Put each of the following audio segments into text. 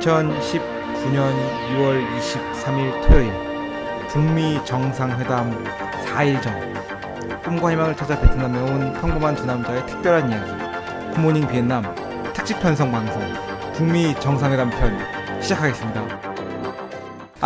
2019년 6월 23일 토요일 북미 정상회담 4일 전 꿈과 희망을 찾아 베트남에 온 평범한 두 남자의 특별한 이야기 굿모닝 비엔남 특집 편성 방송 북미 정상회담 편 시작하겠습니다.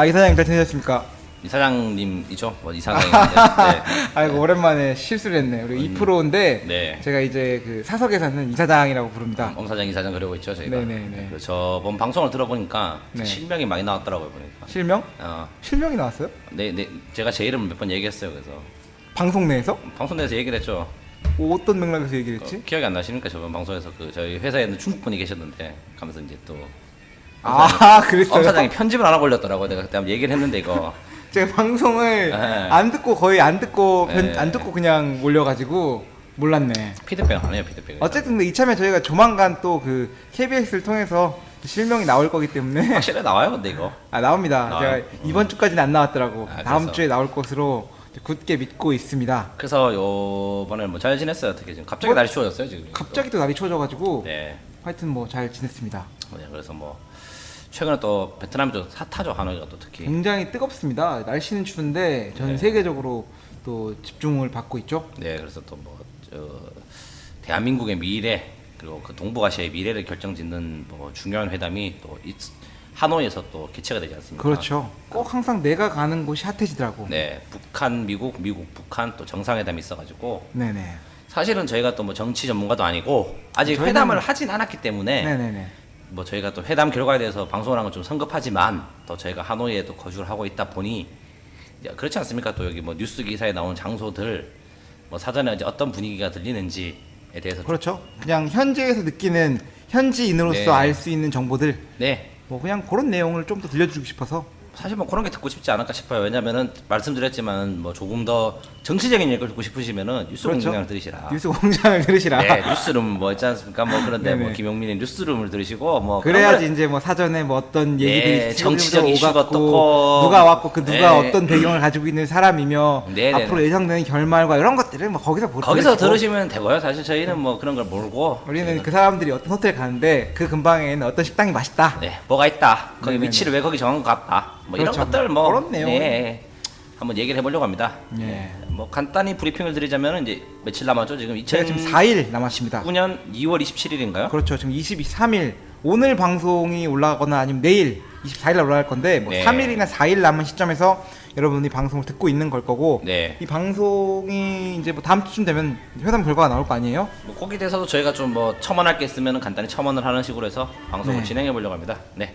이사장님 잘 지내셨습니까? 이사장님이죠? 이사장님인데. 네. 아이고 오랜만에 실수를 했네. 우리 2%인데 네. 제가 이제 그 사석에서는 이사장이라고 부릅니다. 엄사장, 이사장 그러고 있죠, 저희가. 네네네. 그 저번 방송을 들어보니까 네. 실명이 많이 나왔더라고요, 보니까. 실명? 어, 실명이 나왔어요? 네, 제가 제 이름을 몇 번 얘기했어요, 그래서. 방송 내에서? 방송 내에서 얘기를 했죠. 어떤 맥락에서 얘기를 했지? 기억이 안 나시니까 저번 방송에서 그 저희 회사에 있는 중국 분이 계셨는데, 가면서 이제 또. 그랬어요? 엄사장이 편집을 안 하고 올렸더라고요. 내가 그때 한번 얘기를 했는데, 이거. 제가 방송을 네. 안 듣고 거의 안 듣고 네. 안 듣고 그냥 몰려가지고 몰랐네. 피드백 안 해요, 피드백. 어쨌든 근데 이참에 저희가 조만간 또 그 KBS를 통해서 실명이 나올 거기 때문에 확실히 나와요, 근데 이거. 나옵니다. 나와요? 제가 이번 주까지는 안 나왔더라고. 다음 그래서. 주에 나올 것으로 굳게 믿고 있습니다. 그래서 요번에 뭐 잘 지냈어요, 어떻게 지금? 갑자기 날이 추워졌어요, 지금. 갑자기 또 날이 추워져가지고 네. 하여튼 뭐 잘 지냈습니다. 네, 그래서 뭐 최근에 또 베트남이 좀 핫하죠, 하노이가 또 특히. 굉장히 뜨겁습니다. 날씨는 추운데 전 네. 세계적으로 또 집중을 받고 있죠. 네, 그래서 또 뭐 대한민국의 미래 그리고 그 동북아시아의 미래를 결정짓는 뭐 중요한 회담이 또 하노이에서 또 개최가 되지 않습니까? 그렇죠. 꼭 항상 내가 가는 곳이 핫해지더라고. 네, 북한, 미국, 북한 또 정상회담이 있어가지고 네네. 사실은 저희가 또 뭐 정치 전문가도 아니고 아직 저희는- 회담을 하진 않았기 때문에 네네네. 뭐 저희가 또 회담 결과에 대해서 방송을 한 건 좀 성급하지만 또 저희가 하노이에 또 거주를 하고 있다 보니 이제 그렇지 않습니까? 또 여기 뭐 뉴스 기사에 나오는 장소들 뭐 사전에 이제 어떤 분위기가 들리는지에 대해서 좀- 그렇죠. 그냥 현지에서 느끼는 현지인으로서 네. 알 수 있는 정보들 네, 뭐 그냥 그런 내용을 좀 더 들려주고 싶어서. 사실 뭐 그런 게 듣고 싶지 않을까 싶어요. 왜냐면은 말씀드렸지만 뭐 조금 더 정치적인 얘기를 듣고 싶으시면은 뉴스 그렇죠. 공장을 들으시라. 뉴스 공장을 들으시라. 네, 뉴스룸 뭐 있지 않습니까? 뭐 그런데 네네. 뭐 김용민의 뉴스룸을 들으시고 뭐 그래야지 그런 이제 뭐 사전에 뭐 어떤 예, 얘기들이 정치적 이슈가 오갔고 어떻고, 누가 왔고 그 누가 예. 어떤 배경을 가지고 있는 사람이며 네네네. 앞으로 예상되는 결말과 이런 것들을 뭐 거기서 거기서 들으시고 들으시면 되고요. 사실 저희는 뭐 그런 걸 모르고 우리는 그 사람들이 어떤 호텔 가는데 그 근방에는 어떤 식당이 맛있다. 네, 뭐가 있다. 거기 네네네. 위치를 왜 거기 정한 것 같다. 뭐 그렇죠. 이런 것들 뭐 그런 내용. 네, 한번 얘기를 해보려고 합니다. 예. 네, 뭐 간단히 브리핑을 드리자면 이제 며칠 남았죠. 지금 제가 지금 4일 남았습니다. 2009년 2월 27일인가요? 그렇죠. 지금 23일 오늘 방송이 올라가거나 아니면 내일 24일날 올라갈 건데 뭐 네. 3일이나 4일 남은 시점에서 여러분이 방송을 듣고 있는 걸 거고 네. 이 방송이 이제 뭐 다음 주쯤 되면 회담 결과가 나올 거 아니에요? 뭐 거기에 대해서도 저희가 좀 뭐 첨언할 게 있으면 간단히 첨언을 하는 식으로 해서 방송을 네. 진행해 보려고 합니다. 네.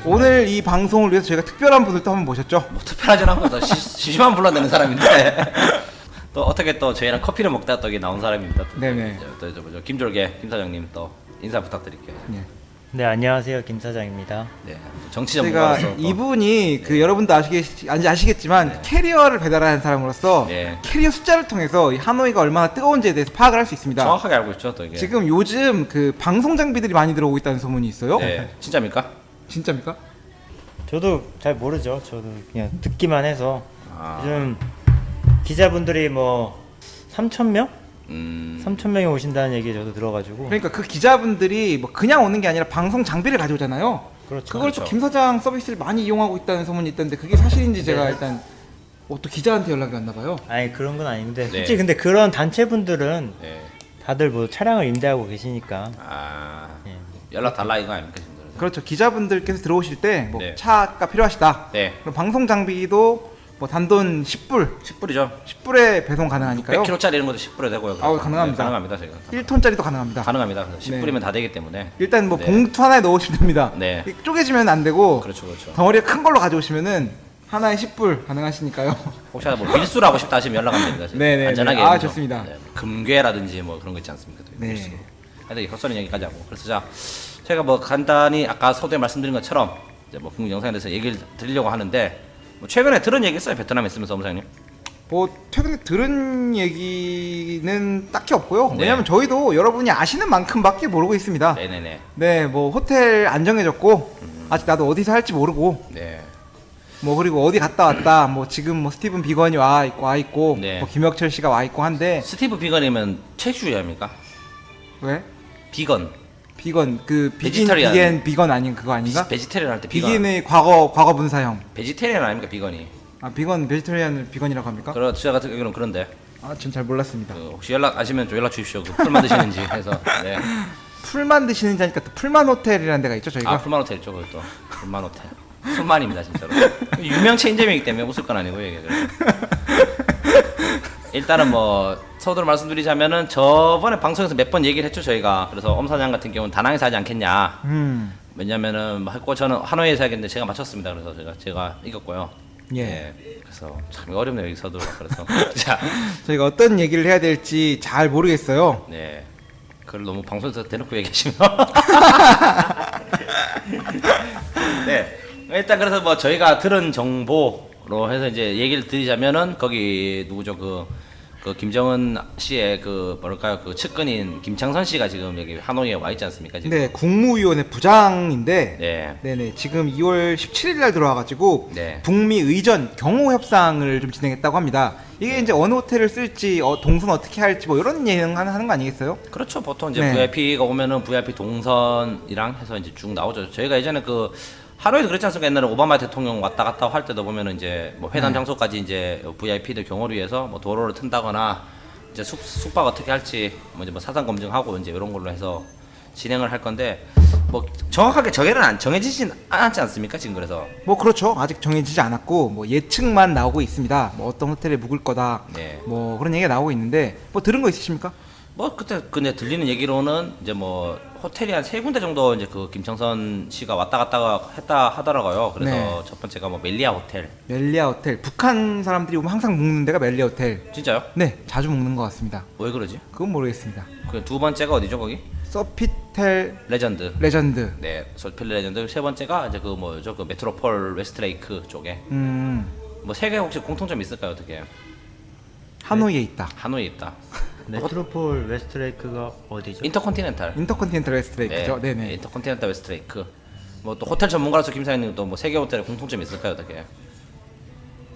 오늘 이 방송을 위해서 저희가 특별한 분을 또 한번 모셨죠. 뭐 특별하진 않고 심심한 불러내는 사람인데 또 어떻게 또 저희랑 커피를 먹다가 또 여기 나온 사람입니다. 또 네네. 또 뭐죠? 김졸개 김 사장님 또 인사 부탁드릴게요. 예. 네, 안녕하세요. 김 사장입니다. 네. 정치 제가 전문가로서 또 이분이 그 여러분도 아시겠지만 캐리어를 배달하는 사람으로서 네. 캐리어 숫자를 통해서 이 하노이가 얼마나 뜨거운지에 대해서 파악을 할 수 있습니다. 정확하게 알고 있죠, 또 이게. 지금 요즘 그 방송 장비들이 많이 들어오고 있다는 소문이 있어요. 네. 진짜입니까? 진짜입니까? 저도 잘 모르죠. 저도 그냥 듣기만 해서 아. 요즘 기자분들이 뭐 3,000명? 3,000명이 오신다는 얘기 저도 들어가지고 그러니까 그 기자분들이 뭐 그냥 오는 게 아니라 방송 장비를 가져오잖아요. 그렇죠. 그걸 그렇죠. 또 김 사장 서비스를 많이 이용하고 있다는 소문이 있던데 그게 사실인지 제가 일단 또 기자한테 연락이 왔나 봐요. 아니 그런 건 아닌데 네. 솔직히 근데 그런 단체분들은 네. 다들 뭐 차량을 임대하고 계시니까 아. 예. 연락 달라 이거 아닙니까, 지금? 그렇죠. 기자분들께서 들어오실 때 뭐 네. 차가 필요하시다. 네. 그럼 방송 장비도 뭐 단돈 10불, 10불이죠. 10불에 배송 가능하니까요. 100kg짜리 이런 것도 10불에 되고요. 아우, 가능합니다. 네, 가능합니다, 저희가. 1톤짜리도 가능합니다. 가능합니다. 10불이면 네. 다 되기 때문에. 일단 뭐 네. 봉투 하나에 넣으시면 됩니다. 네. 쪼개지면 안 되고 그렇죠, 그렇죠. 덩어리가 큰 걸로 가져오시면은 하나에 10불 가능하시니까요. 혹시나 뭐 밀수를 하고 싶다 하시면 연락하면 됩니다. 저희. 네네네. 안전하게. 아, 해드리죠. 좋습니다. 네, 금괴라든지 뭐 그런 거 있지 않습니까? 또 네. 밀수로. 하여튼 헛소리 얘기까지 하고. 그래서 자, 제가 뭐 간단히 아까 서두에 말씀드린 것처럼 이제 뭐 국민 영상에 대해서 얘기를 드리려고 하는데 뭐 최근에 들은 얘기 있어요? 베트남에 있으면서 엄사님? 뭐 최근에 들은 얘기는 딱히 없고요. 네. 왜냐면 저희도 여러분이 아시는 만큼밖에 모르고 있습니다. 네네네. 네, 뭐 호텔 안 정해졌고 아직 나도 어디서 할지 모르고 네. 뭐 그리고 어디 갔다 왔다. 뭐 지금 뭐 스티븐 비건이 와 있고 네. 뭐 김혁철 씨가 와 있고 한데 스티브 비건이면 채식주의합니까? 왜? 비건. 비건 그 베지터리안. 비건 아닌 그거 아닌가? 베지테리언 할 때 비건. 비긴의 과거 분사형. 베지테리언 아닙니까 비건이? 아 비건 베지터리안을 비건이라고 합니까? 그럼 제가 같은 경우는 그런데 아 지금 잘 몰랐습니다. 혹시 연락 아시면 좀 연락 주십시오. 그 풀만 드시는지 해서. 네. 풀만 드시는지 하니까 또 풀만 호텔이라는 데가 있죠 저희가. 아 풀만 호텔 있죠 그것도. 풀만 호텔. 풀만입니다 진짜로. 유명 체인점이기 때문에 웃을 건 아니고요 이게. 일단은 뭐 서두로 말씀드리자면은 저번에 방송에서 몇 번 얘기를 했죠 저희가. 그래서 엄 사장 같은 경우는 다낭에서 하지 않겠냐. 왜냐면은 뭐 했고 저는 하노이에서 하겠는데 제가 맞췄습니다. 그래서 제가 이겼고요. 예. 그래서 참 어렵네요 여기 서두로. 그래서 자, 저희가 어떤 얘기를 해야 될지 잘 모르겠어요. 네. 그걸 너무 방송에서 대놓고 얘기하시면. 네. 일단 그래서 뭐 저희가 들은 정보로 해서 이제 얘기를 드리자면은 거기 누구죠 그 김정은 씨의 그 뭐랄까요 그 측근인 김창선 씨가 지금 여기 하노이에 와 있지 않습니까 지금? 네, 국무위원회 부장인데, 네. 네네 지금 2월 17일 날 들어와가지고 네. 북미 의전 경호 협상을 좀 진행했다고 합니다. 이게 이제 어느 호텔을 쓸지, 동선 어떻게 할지 뭐 이런 예능 하는 거 아니겠어요? 그렇죠. 보통 이제 네. VIP가 오면은 VIP 동선이랑 해서 이제 쭉 나오죠. 저희가 예전에 그 하노이도 그렇지 않습니까? 옛날에 오바마 대통령 왔다 갔다 할 때도 보면은 이제 뭐 회담 네. 장소까지 이제 VIP들 경호를 위해서 뭐 도로를 튼다거나 이제 숙박 어떻게 할지 뭐 이제 뭐 사상 검증하고 이제 이런 걸로 해서 진행을 할 건데 뭐 정확하게 정해지진 않지 않습니까? 지금 그래서 뭐 그렇죠. 아직 정해지지 않았고 뭐 예측만 나오고 있습니다. 뭐 어떤 호텔에 묵을 거다. 네. 뭐 그런 얘기가 나오고 있는데 뭐 들은 거 있으십니까? 뭐 그때 근데 들리는 얘기로는 이제 뭐 호텔이 한 3군데 정도 이제 그 김청선 씨가 왔다 갔다 했다 하더라고요. 그래서 네. 첫 번째가 뭐 멜리아 호텔. 멜리아 호텔. 북한 사람들이 오면 항상 묵는 데가 멜리아 호텔. 진짜요? 네, 자주 묵는 것 같습니다. 왜 그러지? 그건 모르겠습니다. 그 두 번째가 어디죠 거기? 서피텔 레전드. 레전드. 네, 소필 레전드. 세 번째가 이제 그 뭐죠 그 메트로폴 웨스트레이크 쪽에. 뭐 세 개 혹시 공통점 있을까요 어떻게? 하노이에 있다. 하노이에 있다. 메트로폴 웨스트레이크가 어디죠? 인터컨티넨탈. 인터컨티넨탈 웨스트레이크죠. 네, 네. 인터컨티넨탈 웨스트레이크. 뭐 또 호텔 전문가로서 김 사장님도 뭐 세계 호텔에 공통점이 있을까요 어떻게?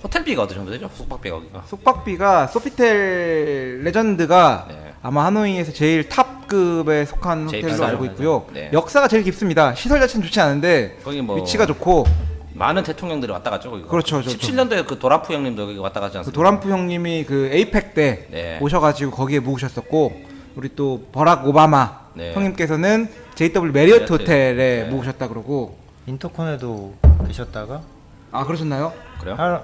호텔비가 어느 정도 되죠? 숙박비가 거기가? 숙박비가 소피텔 레전드가 네. 아마 하노이에서 제일 탑급에 속한 제일 호텔로 비싸죠. 알고 있고요. 네. 역사가 제일 깊습니다. 시설 자체는 좋지 않은데 거기 뭐 위치가 좋고 많은 대통령들이 왔다 갔죠 거기가. 그렇죠, 17년도에 그 도라프 형님도 거기 왔다 갔지 그 않습니까? 도란프 형님이 그 에이펙 때 네. 오셔가지고 거기에 묵으셨었고 우리 또 버락 오바마 네. 형님께서는 JW 메리어트 메리어트. 호텔에 네. 묵으셨다 그러고 인터콘에도 계셨다가 아 그러셨나요? 그래요?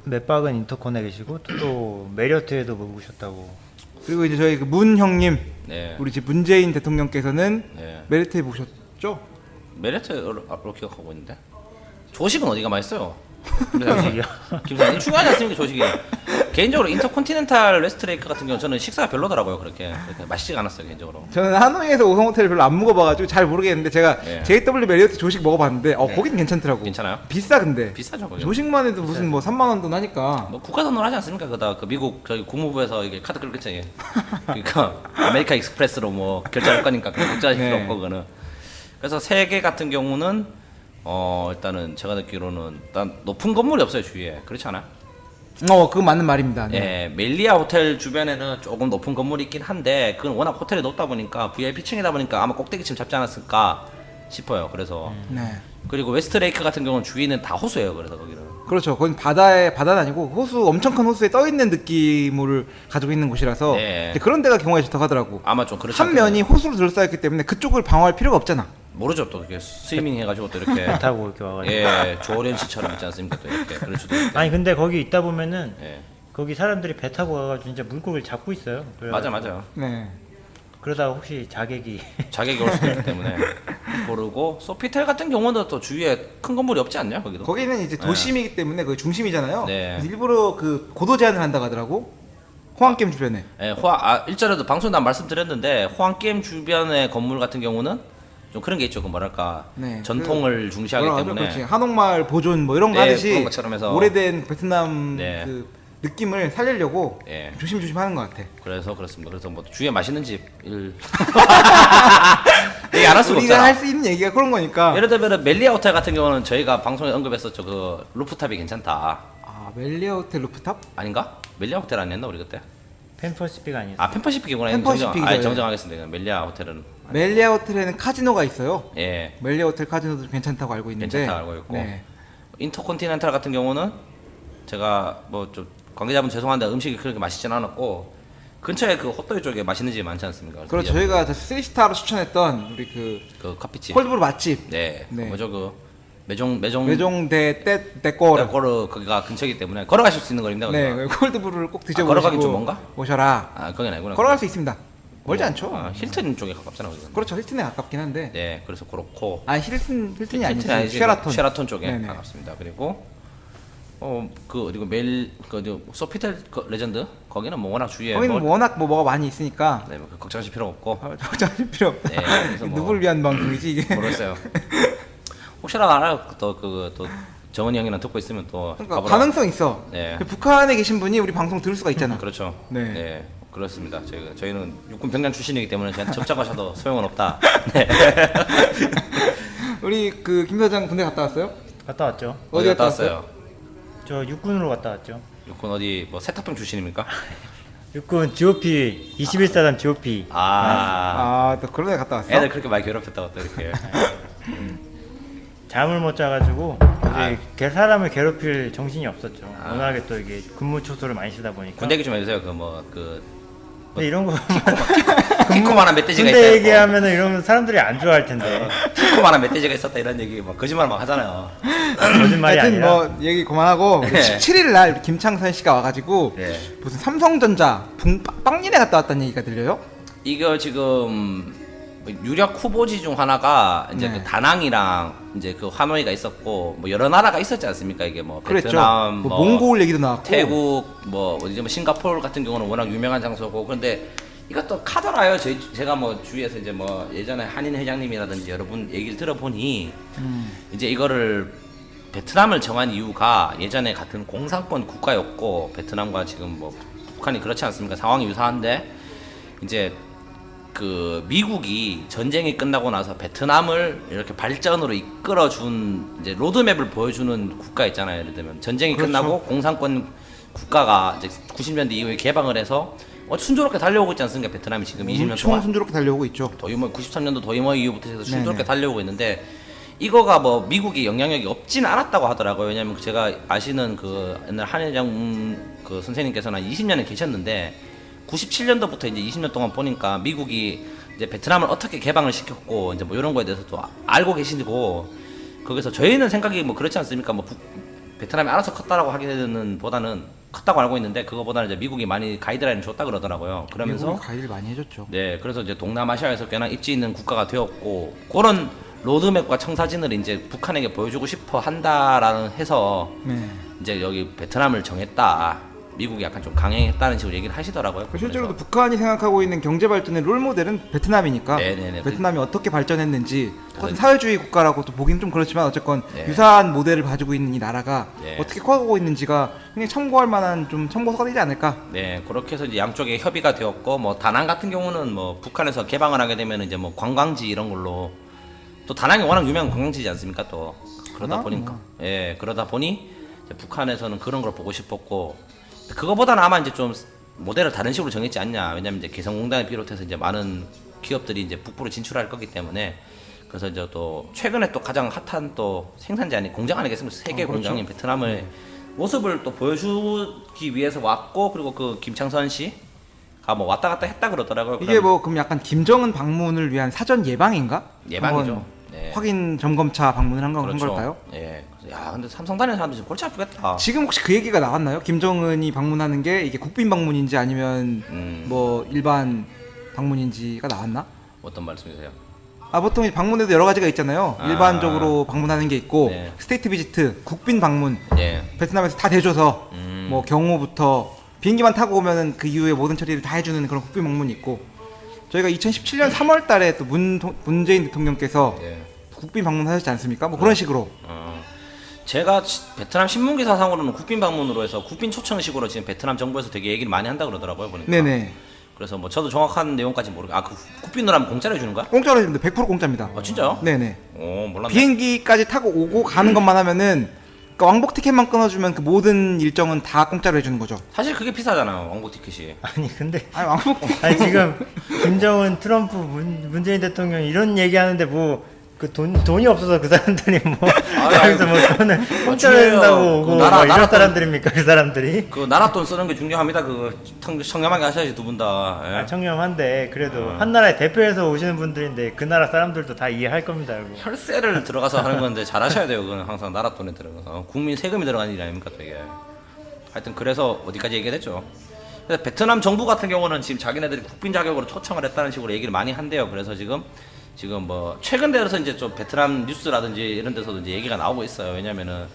몇 박은 인터콘에 계시고 또 메리어트에도 묵으셨다고. 그리고 이제 저희 그 문 형님 네. 우리 집 문재인 대통령께서는 네. 메리어트에 묵으셨죠? 메리트로 기억하고 있는데 조식은 어디가 맛있어요? 조식이요? 김사님 중요하지 않습니까 조식이? 개인적으로 인터컨티넨탈 웨스트레이크 같은 경우는 저는 식사가 별로더라고요 그렇게 맛있지가 않았어요 개인적으로. 저는 하노이에서 5성 호텔을 별로 안 묵어봐가지고 잘 모르겠는데 제가 네. JW 메리어트 조식 먹어봤는데 네. 거긴 괜찮더라고. 괜찮아요? 비싸 근데. 비싸죠 거기. 조식만 해도 무슨 뭐 3만 원 돈 하니까. 뭐 국가 선물 하지 않습니까? 그 미국 저기 국무부에서 이게 카드 끌겠죠 이게. 그러니까 아메리카 익스프레스로 뭐 결제할 거니까 결제할 필요 네. 없고 그거는. 그래서 세계 같은 경우는 일단은 제가 듣기로는 일단 높은 건물이 없어요 주위에. 그렇지 않아요? 그건 맞는 말입니다. 네. 예, 멜리아 호텔 주변에는 조금 높은 건물이 있긴 한데 그건 워낙 호텔이 높다 보니까 VIP층이다 보니까 아마 꼭대기층 잡지 않았을까 싶어요. 그래서 네. 그리고 웨스트레이크 같은 경우는 주위는 다 호수예요. 그래서 거기는 그렇죠. 거긴 바다는 아니고 호수 엄청 큰 호수에 떠 있는 느낌을 가지고 있는 곳이라서 네. 이제 그런 데가 경우에 좋다고 하더라고. 아마 좀 그렇지 한 면이 호수로 둘러싸였기 때문에 그쪽을 방어할 필요가 없잖아. 모르죠. 또 이렇게 스위밍 해가지고 또 이렇게 배 타고 이렇게 와가지고. 예, 조련 씨처럼 있지 않습니까? 또 이렇게 그럴 수도 있고. 아니 근데 거기 있다 보면은 예, 거기 사람들이 배 타고 와가지고 진짜 물고기를 잡고 있어요. 맞아 그래가지고 맞아요. 네. 그러다가 혹시 자객이 자객이 올 수도 있기 때문에 모르고 소피텔 같은 경우는 또 주위에 큰 건물이 없지 않냐 거기도. 거기는 이제 도심이기 때문에 그 중심이잖아요. 네. 그래서 일부러 그 고도 제한을 한다고 하더라고. 호황게임 주변에. 예, 일전에도 방송에 난 말씀드렸는데 호황게임 주변의 건물 같은 경우는 좀 그런 게 있죠. 그 뭐랄까 네, 전통을 중시하기 뭐라 하죠? 때문에 그렇지. 한옥마을 보존 뭐 이런 거 네, 하듯이 그런 것처럼 해서. 오래된 베트남 네. 그 느낌을 살리려고 예. 조심조심 하는 것 같아. 그래서 그렇습니다. 그래서 뭐 주위에 맛있는 집 얘기 안 할 수가 우리가 없잖아. 할 수 있는 얘기가 그런 거니까. 예를 들면 멜리아 호텔 같은 경우는 저희가 방송에 언급했었죠. 그 루프탑이 괜찮다. 아, 멜리아 호텔 루프탑? 아닌가? 멜리아 호텔 아니었나 우리 그때? 펜퍼시픽 아니었어요? 아 펜퍼시픽이구나. 펜퍼시픽이죠, 아니 예. 정정하겠습니다. 멜리아 호텔은 멜리아 호텔에는 카지노가 있어요. 예 멜리아 호텔 카지노도 괜찮다고 알고 있는데. 괜찮다고 알고 있고 네. 인터컨티넨탈 같은 경우는 제가 뭐 좀 관계자분 죄송한데 음식이 그렇게 맛있진 않았고 근처에 그 헛도이 쪽에 맛있는 집이 많지 않습니까? 그리고 저희가 3스타로 추천했던 우리 그 커피집 콜드브루 맛집. 네, 네. 뭐죠 그 매종 매종대 떼꼬르. 거르 거기가 근처이기 때문에 걸어가실 수 있는 거리입니다. 네, 거기가. 콜드브루를 꼭 드셔보시고 걸어가긴 좀 먼가? 오셔라. 아 거긴 아니구나. 걸어갈 수 있습니다. 멀지 않죠. 아, 힐튼 쪽에 가깝잖아. 거기가. 그렇죠. 힐튼에 가깝긴 한데. 네, 그래서 그렇고 아, 힐튼이 힐튼이 아니지. 아니지, 쉐라톤. 쪽에 네네. 가깝습니다. 그리고 그리고 소피텔 레전드 거기는 뭐 워낙 주위에 거기는 뭐, 워낙 뭐가 많이 있으니까 네, 뭐 걱정하실 필요 없고 걱정하실 필요 없다. 네, 그래서 뭐- 누굴 위한 방송이지 이게? 모르겠어요. 혹시나 알아 또 정은이 형이랑 듣고 있으면 또 그러니까 가보라. 가능성 있어. 네. 북한에 계신 분이 우리 방송 들을 수가 있잖아. 그렇죠. 네. 네. 그렇습니다. 저희는 육군 병장 출신이기 때문에 저한테 접촉하셔도 소용은 없다. 네. 우리 그 김 사장 군대 갔다 왔어요? 갔다 왔죠. 어디 갔다 왔어요? 저 육군으로 갔다 왔죠. 육군 어디 뭐 세탁병 출신입니까? 육군 GOP 21사단 GOP. 아, 또 그런 데 갔다 왔어? 애들 그렇게 많이 괴롭혔다고 또 이렇게. 잠을 못 자가지고 아. 이제 사람을 괴롭힐 정신이 없었죠. 아. 워낙에 또 이게 근무 초소를 많이 쓰다 보니까. 군대 얘기 좀 해주세요. 근데 이런 거 키코만한 멧돼지가 군대 있다. 얘기하면은 이런 사람들이 안 좋아할 텐데. 키코만한 멧돼지가 있었다 이런 얘기 막 거짓말 막 하잖아요. 거짓말이 하여튼 아니라. 뭐 얘기 그만하고 네. 17일 날 김창선 씨가 와가지고 네. 무슨 삼성전자 빵리에 갔다 왔다는 얘기가 들려요? 이거 지금 유력 후보지 중 하나가 이제 네. 그 다낭이랑 이제 그 하노이가 있었고 뭐 여러 나라가 있었지 않습니까? 이게 뭐 그랬죠. 베트남, 뭐 몽골 얘기도 나왔고. 태국, 뭐 어디지 뭐 싱가포르 같은 경우는 워낙 유명한 장소고 그런데 이것도 카더라요. 제가 뭐 주위에서 이제 뭐 예전에 한인 회장님이라든지 여러분 얘기를 들어보니 이제 이거를 베트남을 정한 이유가 예전에 같은 공산권 국가였고 베트남과 지금 뭐 북한이 그렇지 않습니까? 상황이 유사한데 이제 그 미국이 전쟁이 끝나고 나서 베트남을 이렇게 발전으로 이끌어준 이제 로드맵을 보여주는 국가 있잖아요. 예를 들면 전쟁이 그렇죠. 끝나고 공산권 국가가 이제 90년대 이후에 개방을 해서 순조롭게 달려오고 있지 않습니까? 베트남이 지금 20년 엄청 동안 순조롭게 달려오고 있죠. 도이머 93년도 도이머 이후부터 해서 순조롭게 네네. 달려오고 있는데 이거가 뭐 미국이 영향력이 없지는 않았다고 하더라고요. 왜냐면 제가 아시는 그 옛날 한회장 그 선생님께서는 한 20년을 계셨는데 97년도부터 이제 20년 동안 보니까 미국이 이제 베트남을 어떻게 개방을 시켰고 이제 뭐 이런 거에 대해서 또 알고 계시고 거기서 저희는 생각이 뭐 그렇지 않습니까? 뭐 베트남이 알아서 컸다라고 하기는 보다는 컸다고 알고 있는데 그거보다는 이제 미국이 많이 가이드라인을 줬다 그러더라고요. 그러면서 미국이 가이드를 많이 해줬죠. 네, 그래서 이제 동남아시아에서 꽤나 입지 있는 국가가 되었고 그런 로드맵과 청사진을 이제 북한에게 보여주고 싶어 한다라는 해서 네. 이제 여기 베트남을 정했다. 미국이 약간 좀 강행했다는 식으로 얘기를 하시더라고요. 실제로도 북한이 생각하고 있는 경제 발전의 롤 모델은 베트남이니까 네네네. 베트남이 어떻게 발전했는지 그래서- 사회주의 국가라고 또 보긴 좀 그렇지만 어쨌건 네. 유사한 모델을 가지고 있는 이 나라가 네. 어떻게 커가고 있는지가 굉장히 참고할 만한 좀 참고서가 되지 않을까. 네, 그렇게 해서 이제 양쪽에 협의가 되었고 뭐 다낭 같은 경우는 뭐 북한에서 개방을 하게 되면 이제 뭐 관광지 이런 걸로 또 다낭이 워낙 유명한 관광지지 않습니까? 또 그러다 다낭 보니까 뭐. 예, 그러다 보니 이제 북한에서는 그런 걸 보고 싶었고 그거보다는 아마 이제 좀 모델을 다른 식으로 정했지 않냐. 왜냐면 이제 개성공단을 비롯해서 이제 많은 기업들이 이제 북부로 진출할 거기 때문에 그래서 이제 또 최근에 또 가장 핫한 또 생산지 아니 공장 아니겠습니까? 세계 그렇죠. 공장인 베트남을 모습을 또 보여주기 위해서 왔고 그리고 그 김창선 씨가 뭐 왔다 갔다 했다 그러더라고요. 이게 뭐 그럼 약간 김정은 방문을 위한 사전 예방인가? 예방이죠. 한번 네. 확인 점검차 방문을 한 걸까요? 예. 그래서 야, 근데 삼성 다니는 사람들 지금 골치 아프겠다. 지금 혹시 그 얘기가 나왔나요? 김정은이 방문하는 게 이게 국빈 방문인지 아니면 뭐 일반 방문인지가 나왔나? 어떤 말씀이세요? 아 보통 이 방문에도 여러 가지가 있잖아요. 아. 일반적으로 방문하는 게 있고 네. 스테이트 비지트, 국빈 방문. 예. 베트남에서 다 대줘서 음. 뭐 경호부터 비행기만 타고 오면은 그 이후에 모든 처리를 다 해주는 그런 국빈 방문이 있고 저희가 2017년 3월달에 또 문재인 대통령께서 예. 국빈 방문하셨지 않습니까? 뭐 그런 식으로. 제가 베트남 신문 기사상으로는 국빈 방문으로 해서 국빈 초청식으로 지금 베트남 정부에서 되게 얘기를 많이 한다 그러더라고요 보니까. 네네. 그래서 뭐 저도 정확한 내용까지 모르고 그 국빈으로 공짜로 해주는 거야? 공짜로 해주는데 100% 공짜입니다. 아 진짜요? 네네. 몰랐네. 비행기까지 타고 오고 가는 것만 하면은 그러니까 왕복 티켓만 끊어주면 그 모든 일정은 다 공짜로 해주는 거죠. 사실 그게 비싸잖아요 왕복 티켓이. 아니 근데 아니 왕복 아니 지금 김정은, 트럼프, 문재인 대통령 이런 얘기하는데 뭐 그 돈이 없어서 그 사람들이 뭐 여기서 뭐 돈을 공짜로 중요해요. 해준다고 오고 그 뭐 나라 이런 돈- 사람들입니까 그 사람들이? 그 나라 돈 쓰는 게 중요합니다. 그거 청렴하게 하셔야지 두 분 다. 예. 아, 청렴한데 그래도 한 나라의 대표에서 오시는 분들인데 그 나라 사람들도 다 이해할 겁니다. 이거. 혈세를 들어가서 하는 건데 잘하셔야 돼요. 그건 항상 나라 돈에 들어가서 국민 세금이 들어가는 일 아닙니까, 되게. 하여튼 그래서 어디까지 얘기했죠. 그래서 베트남 정부 같은 경우는 지금 자기네들이 국빈 자격으로 초청을 했다는 식으로 얘기를 많이 한대요. 그래서 지금 뭐 최근 들어서 이제 좀 베트남 뉴스라든지 이런 데서도 이제 얘기가 나오고 있어요. 왜냐면은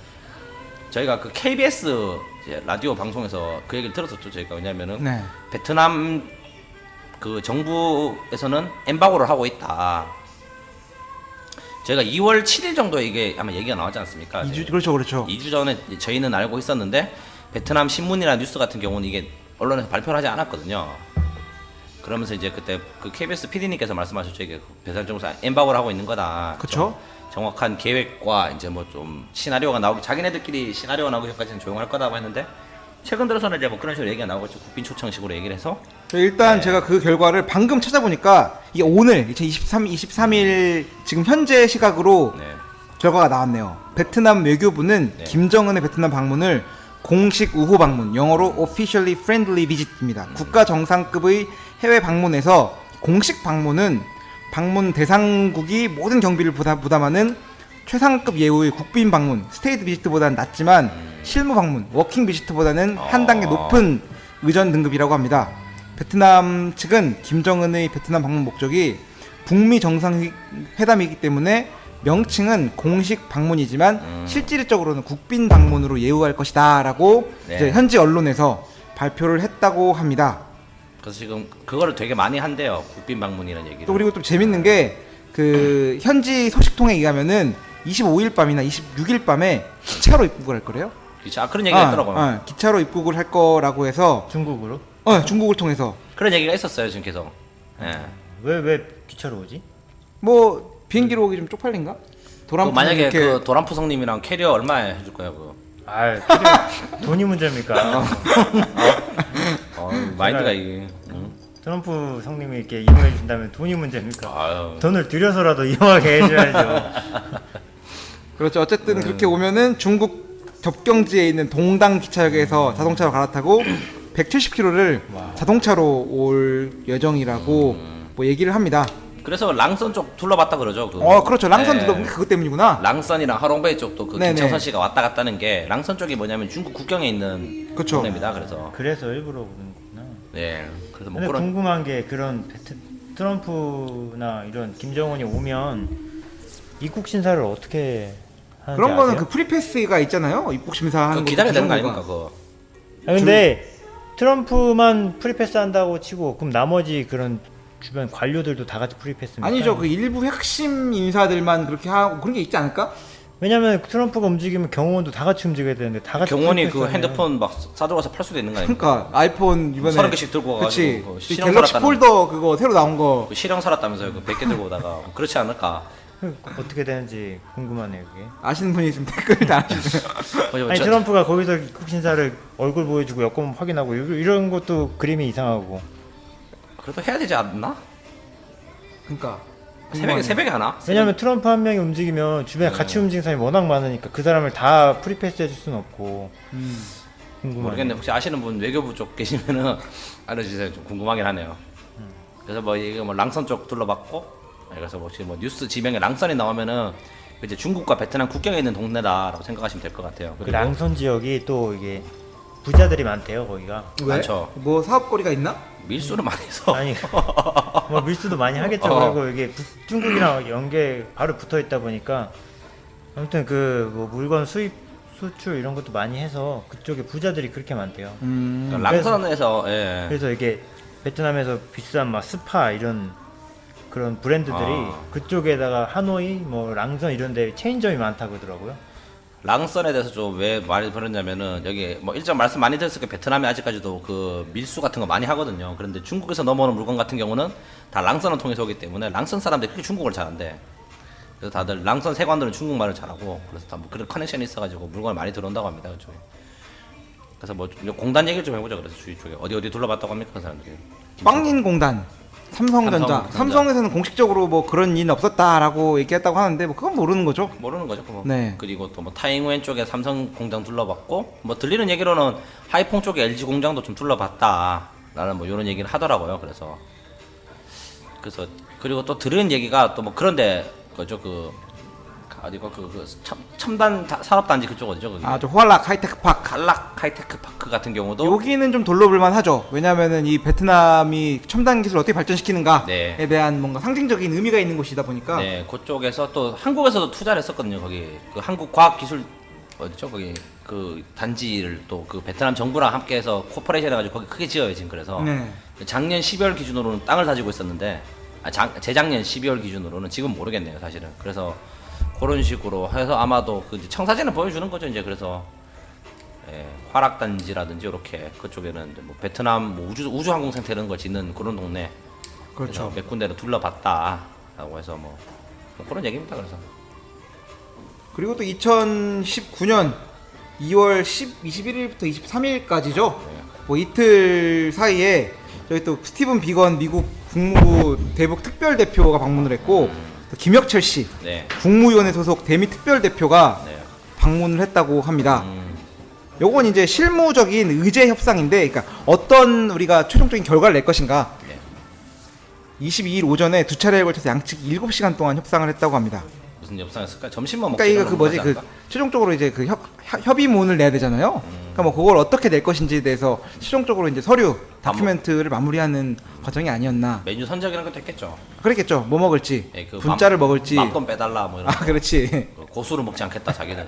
저희가 그 KBS 이제 라디오 방송에서 그 얘기를 들었었죠. 저희가 왜냐면은 네. 베트남 그 정부에서는 엠바고를 하고 있다. 저희가 2월 7일 정도에 이게 아마 얘기가 나왔지 않습니까? 2주 그렇죠. 2주 전에 저희는 알고 있었는데 베트남 신문이나 뉴스 같은 경우는 이게 언론에서 발표를 하지 않았거든요. 그러면서 이제 그때 그 KBS PD님께서 말씀하셨죠. 이게 베트남 정부에서 엠바고를 하고 있는 거다. 그쵸? 정확한 계획과 이제 뭐 좀 시나리오가 나오기 자기네들끼리 시나리오가 나오기 전까지는 조용할 거다고 했는데 최근 들어서는 이제 뭐 그런 식으로 얘기가 나오고 있죠. 국빈 초청식으로 얘기를 해서 일단 네. 제가 그 결과를 방금 찾아보니까 이게 오늘 23일 지금 현재 시각으로 네. 결과가 나왔네요. 베트남 외교부는 네. 김정은의 베트남 방문을 공식 우호 방문, 영어로 officially friendly visit입니다. 국가 정상급의 해외 방문에서 공식 방문은 방문 대상국이 모든 경비를 부담하는 최상급 예우의 국빈 방문, 스테이트 비지트보다는 낮지만 실무 방문, 워킹 비지트보다는 한 단계 높은 의전 등급이라고 합니다. 베트남 측은 김정은의 베트남 방문 목적이 북미 정상회담이기 때문에 명칭은 공식 방문이지만 실질적으로는 국빈 방문으로 예우할 것이다라고 네. 이제 현지 언론에서 발표를 했다고 합니다. 그래서 지금 그거를 되게 많이 한대요. 국빈 방문이라는 얘기를. 또 그리고 또 재밌는 게 그 현지 소식통에 의하면은 25일 밤이나 26일 밤에 기차로 입국을 할 거래요. 기차 그런 얘기가 있더라고요. 기차로 입국을 할 거라고 해서 중국으로? 중국을 통해서 그런 얘기가 있었어요. 지금 계속. 예. 왜 기차로 오지? 뭐 비행기로 오기 좀 쪽팔린가? 그 만약에 이렇게 그 도란푸성님이랑 캐리어 얼마에 해줄 거야 그거? 아 돈이 문제입니까? 마인드가 이게. 트럼프 성님이 이렇게 이용해 준다면 돈이 문제입니까? 아유. 돈을 들여서라도 이용하게 해줘야죠. 그렇죠. 어쨌든 그렇게 오면은 중국 접경지에 있는 동당 기차역에서 자동차로 갈아타고 170km를 자동차로 올 예정이라고 뭐 얘기를 합니다. 그래서 랑선 쪽 둘러봤다 그러죠. 그렇죠. 랑선 네. 그것 때문이구나. 랑선이랑 하롱베이 쪽도 그 네네. 김창선 씨가 왔다 갔다는 게 랑선 쪽이 뭐냐면 중국 국경에 있는 그쵸. 동네입니다. 그래서 그래서 일부러 그러는구나. 네. 그래서 뭐 근데 그런 궁금한 게 그런 트럼프나 이런 김정은이 오면 입국 심사를 어떻게 하는지 그런 거는 아세요? 그 프리패스가 있잖아요. 입국 심사하는 그거 거 기다려야 되는 거 아닙니까 그거? 근데 트럼프만 프리패스 한다고 치고 그럼 나머지 그런 주변 관료들도 다 같이 프리패스입니까? 아니죠. 그 일부 핵심 인사들만 그렇게 하고 그런 게 있지 않을까? 왜냐면 트럼프가 움직이면 경호원도 다 같이 움직여야 되는데 다 같이 경원이 그 프리패스하면 핸드폰 막 싸들어가서 팔 수도 있는 거 아닙니까? 그러니까 아이폰 이번에 30개씩 들고 그치. 와가지고 그 이 실형 갤럭시 살았다는 폴더 그거 새로 나온 거 그 실형 살았다면서요? 그 100개 들고 오다가 그렇지 않을까? 어떻게 되는지 궁금하네요 그게. 아시는 분이 있으면 댓글 달아주세요. 아니 트럼프가 거기서 입국 심사를 얼굴 보여주고 여권 확인하고 이런 것도 그림이 이상하고. 그래도 해야 되지 않나? 그러니까 새벽에 하나? 왜냐면 트럼프 한 명이 움직이면 주변에 같이 움직이는 사람이 워낙 많으니까 그 사람을 다 프리패스 해줄 수는 없고. 궁금하네. 모르겠네. 혹시 아시는 분 외교부 쪽 계시면은 알려주세요. 좀 궁금하긴 하네요. 그래서 뭐 이게 뭐 랑선 쪽 둘러봤고, 그래서 뭐 혹시 뭐 뉴스 지명에 랑선이 나오면은 이제 중국과 베트남 국경에 있는 동네다라고 생각하시면 될 것 같아요. 그 랑선 지역이 또 이게 부자들이 많대요 거기가. 왜? 많죠. 뭐 사업거리가 있나? 밀수를 많이 해서 아니 뭐 밀수도 많이 하겠죠. 그리고 이게 중국이랑 연계 바로 붙어 있다 보니까 아무튼 그 뭐 물건 수입 수출 이런 것도 많이 해서 그쪽에 부자들이 그렇게 많대요. 그러니까 랑선에서 예. 그래서 이게 베트남에서 비싼 막 스파 이런 그런 브랜드들이 아. 그쪽에다가 하노이 뭐 랑선 이런 데 체인점이 많다고 그러더라고요. 랑선에 대해서 좀 왜 말이 버렸냐면은 여기 뭐 일정 말씀 많이 드렸을 거 베트남이 아직까지도 그 밀수 같은 거 많이 하거든요. 그런데 중국에서 넘어오는 물건 같은 경우는 다 랑선을 통해서 오기 때문에 랑선 사람들이 그렇게 중국어를 잘한대. 그래서 다들 랑선 세관들은 중국말을 잘하고 그래서 다 뭐 그런 커넥션이 있어가지고 물건을 많이 들어온다고 합니다. 그쪽에. 그래서 뭐 공단 얘기를 좀 해보자. 그래서 주위 쪽에 어디 둘러봤다고 합니까 그 사람들이? 빵인 공단, 삼성전자. 삼성전자. 삼성에서는 공식적으로 뭐 그런 일은 없었다라고 얘기했다고 하는데 뭐 그건 모르는 거죠. 모르는 거죠. 뭐. 네. 그리고 또 뭐 타이완 쪽에 삼성 공장 둘러봤고 뭐 들리는 얘기로는 하이퐁 쪽에 LG 공장도 좀 둘러봤다라는 뭐 이런 얘기를 하더라고요. 그래서 그리고 또 들은 얘기가 또 뭐 그런데 그죠 어디가 첨단 산업단지 그쪽 어디죠? 거기? 아, 저 호알락 하이테크 파크. 갈락 하이테크 파크 같은 경우도 여기는 좀 돌려볼만 하죠. 왜냐면은 이 베트남이 첨단 기술을 어떻게 발전시키는가에 네. 대한 뭔가 상징적인 의미가 있는 곳이다 보니까 네, 그쪽에서 또 한국에서도 투자를 했었거든요. 거기 그 한국과학기술 어디죠? 거기 그 단지를 또 그 베트남 정부랑 함께해서 코퍼레이션 해가지고 거기 크게 지어요 지금. 그래서 네. 작년 12월 기준으로는 땅을 다지고 있었는데 재작년 12월 기준으로는 지금 모르겠네요 사실은. 그래서 그런 식으로 해서 아마도 그 청사진을 보여주는 거죠 이제. 그래서 화락단지라든지 이렇게 그쪽에는 이제 뭐 베트남 뭐 우주항공센터 이런 걸 짓는 그런 동네. 그렇죠. 그래서 몇 군데를 둘러봤다라고 해서 뭐 그런 얘기입니다. 그래서 그리고 또 2019년 2월 21일부터 23일까지죠. 뭐 이틀 사이에 저희 또 스티븐 비건 미국 국무부 대북 특별 대표가 방문을 했고 또 김혁철 씨 네. 국무위원회 소속 대미 특별 대표가 네. 방문을 했다고 합니다. 요건 이제 실무적인 의제 협상인데, 그러니까 어떤 우리가 최종적인 결과를 낼 것인가. 네. 22일 오전에 두 차례에 걸쳐서 양측 7시간 동안 협상을 했다고 합니다. 무슨 협상했을까? 점심만 먹고. 그러니까 이거 그 뭐지 그 최종적으로 이제 그 협의문을 내야 되잖아요. 그러니까 뭐 그걸 어떻게 낼 것인지에 대해서 최종적으로 이제 서류 다큐멘트를 마무리하는 과정이 아니었나. 메뉴 선정이라는 것도 했겠죠. 그랬겠죠. 뭐 먹을지, 예, 그 분짜를 먹을지. 맘돈 빼달라 뭐 이런. 아, 그렇지. 고수를 먹지 않겠다 자기는.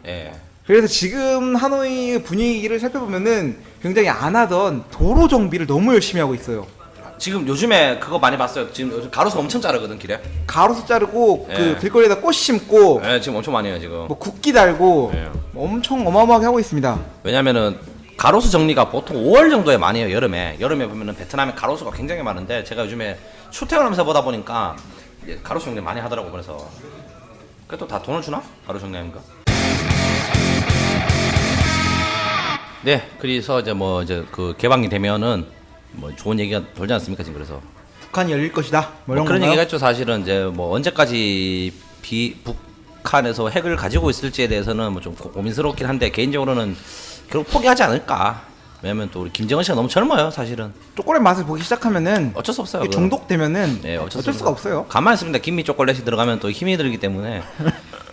예. 그래서 지금 하노이 분위기를 살펴보면은 굉장히 안 하던 도로 정비를 너무 열심히 하고 있어요. 지금 요즘에 그거 많이 봤어요. 지금 요즘 가로수 엄청 자르거든 길에. 가로수 자르고 예. 그 길거리에다 꽃 심고 예, 지금 엄청 많이 해요 지금. 뭐 국기 달고 예. 엄청 어마어마하게 하고 있습니다. 왜냐면은 가로수 정리가 보통 5월 정도에 많이 해요. 여름에 보면은 베트남에 가로수가 굉장히 많은데 제가 요즘에 출퇴근하면서 보다 보니까 이제 가로수 정리 많이 하더라고. 그래서 그래도 다 돈을 주나? 가로수 정리하니까. 네, 그래서 이제 뭐 이제 그 개방이 되면은 뭐 좋은 얘기가 돌지 않습니까 지금. 그래서 북한이 열릴 것이다. 뭐 이런 그런 건가요? 얘기가 있죠. 사실은 이제 뭐 언제까지 북한에서 핵을 가지고 있을지에 대해서는 뭐 좀 고민스럽긴 한데 개인적으로는 결국 포기하지 않을까. 왜냐면 또 우리 김정은 씨가 너무 젊어요 사실은. 초콜릿 맛을 보기 시작하면은 어쩔 수 없어요. 이게 그건. 중독되면은 네, 어쩔 수가 없어요. 가만히 있습니다. 김미 초콜릿이 들어가면 또 힘이 들기 때문에.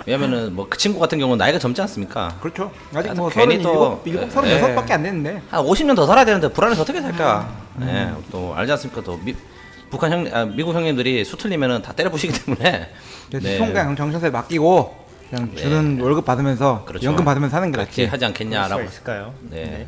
왜냐면은 뭐 그 친구 같은 경우는 나이가 젊지 않습니까? 그렇죠. 아직 아, 뭐 괜히 또- 37, 예. 36밖에 안 됐는데. 한 50년 더 살아야 되는데 불안해서 어떻게 살까? 예, 또 알지 않습니까? 또 미국 형님들이 수틀리면은 다 때려 부시기 때문에. 네. 총각 정신세 맡기고 그냥 주는 월급 받으면서 그렇죠. 연금 받으면서 사는 게 그렇게 낫지. 하지 그럴 않겠냐라고. 수가 있을까요? 네.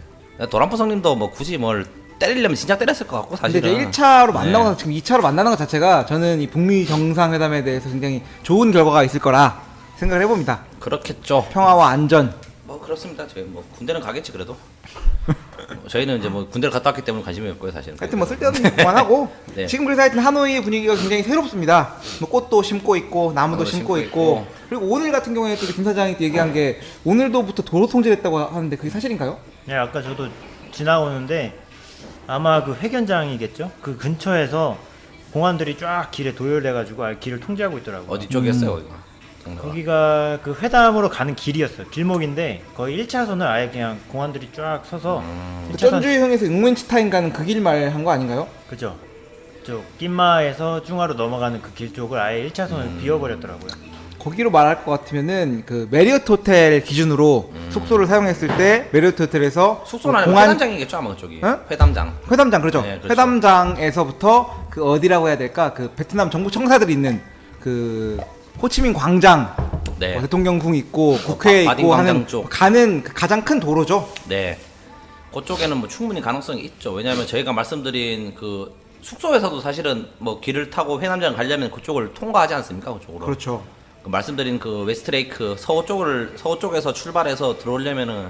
도란포 성님도 뭐 굳이 뭘 때리려면 진짜 때렸을 것 같고 근데 사실은. 이제 1차로 만나고 네. 나서 지금 2차로 만나는 것 자체가 저는 이 북미 정상회담에 대해서 굉장히 좋은 결과가 있을 거라 생각을 해봅니다. 그렇겠죠. 평화와 안전. 뭐 그렇습니다. 저희 뭐 군대는 가겠지 그래도. 저희는 이제 뭐 군대를 갔다 왔기 때문에 관심이 없고요 사실은. 하여튼 뭐 쓸데없는 거 그만하고 네. 지금 그래서 하여튼 하노이의 분위기가 굉장히 새롭습니다. 뭐 꽃도 심고 있고 나무도 나무도 심고 심고 있고 있고. 그리고 오늘 같은 경우에 또 김 사장이 또 얘기한 게 오늘도부터 도로 통제됐다고 하는데 그게 사실인가요? 네, 아까 저도 지나오는데 아마 그 회견장이겠죠? 그 근처에서 공안들이 쫙 길에 도열해가지고 길을 통제하고 있더라고요. 어디 쪽이었어요 거기가? 경로가? 거기가 그 회담으로 가는 길이었어요. 길목인데 거의 1차선을 아예 그냥 공안들이 쫙 서서 그 1차선 전주형에서 응문치타인 가는 그 길 말한 거 아닌가요? 그죠? 저 낀마에서 중화로 넘어가는 그 길 쪽을 아예 1차선을 비워버렸더라고요. 거기로 말할 것 같으면은 그 메리어트 호텔 기준으로 숙소를 사용했을 때 메리어트 호텔에서 숙소는 아니고 공안 회담장이겠죠 아마 그쪽이. 어? 회담장. 회담장 그렇죠. 네, 그렇죠. 회담장에서부터 그 어디라고 해야 될까? 그 베트남 정부 청사들이 있는 그 호치민 광장, 네. 뭐 대통령궁 있고 국회 마딘 있고 광장 하는 쪽. 가는 그 가장 큰 도로죠. 네. 그쪽에는 뭐 충분히 가능성이 있죠. 왜냐하면 저희가 말씀드린 그 숙소에서도 사실은 뭐 길을 타고 회남장 가려면 그쪽을 통과하지 않습니까? 그쪽으로. 그렇죠. 그 말씀드린 그 웨스트레이크 서호 쪽에서 출발해서 들어오려면은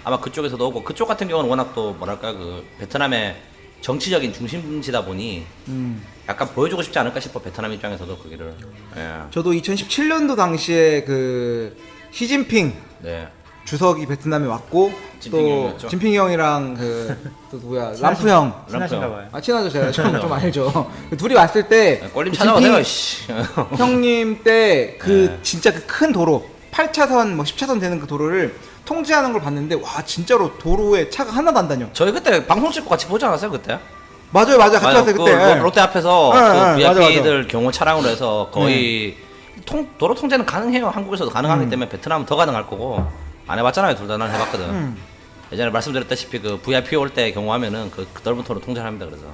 아마 그쪽에서도 오고 그쪽 같은 경우는 워낙 또 뭐랄까 그 베트남의 정치적인 중심지다 보니 약간 보여주고 싶지 않을까 싶어 베트남 입장에서도 거기를. 예. 저도 2017년도 당시에 그 시진핑 네. 주석이 베트남에 왔고 진핑이 또 형이었죠. 진핑이 형이랑 그 또 누구야 람프 형. 친하신가 봐요. 아 친하죠 제가 좀 알죠. 둘이 왔을 때 꼴림 그 찾아오세요. 진핑 씨. 형님 때 그 네. 진짜 그 큰 도로 8차선 뭐 10차선 되는 그 도로를 통제하는 걸 봤는데 와 진짜로 도로에 차가 하나도 안 다녀. 저희 그때 방송 찍고 같이 보지 않았어요 그때? 맞아요 같이 왔어요 그 그때. 롯데 앞에서 네, 그 네, VIP들 경호 차량으로 해서 거의 도로 통제는 가능해요. 한국에서도 가능하기 때문에 베트남은 더 가능할 거고 안 해봤잖아요. 둘 다 난 해봤거든. 예전에 말씀드렸다시피 그 VIP 올 때 경호하면은 그 넓은 도로 통제를 합니다. 그래서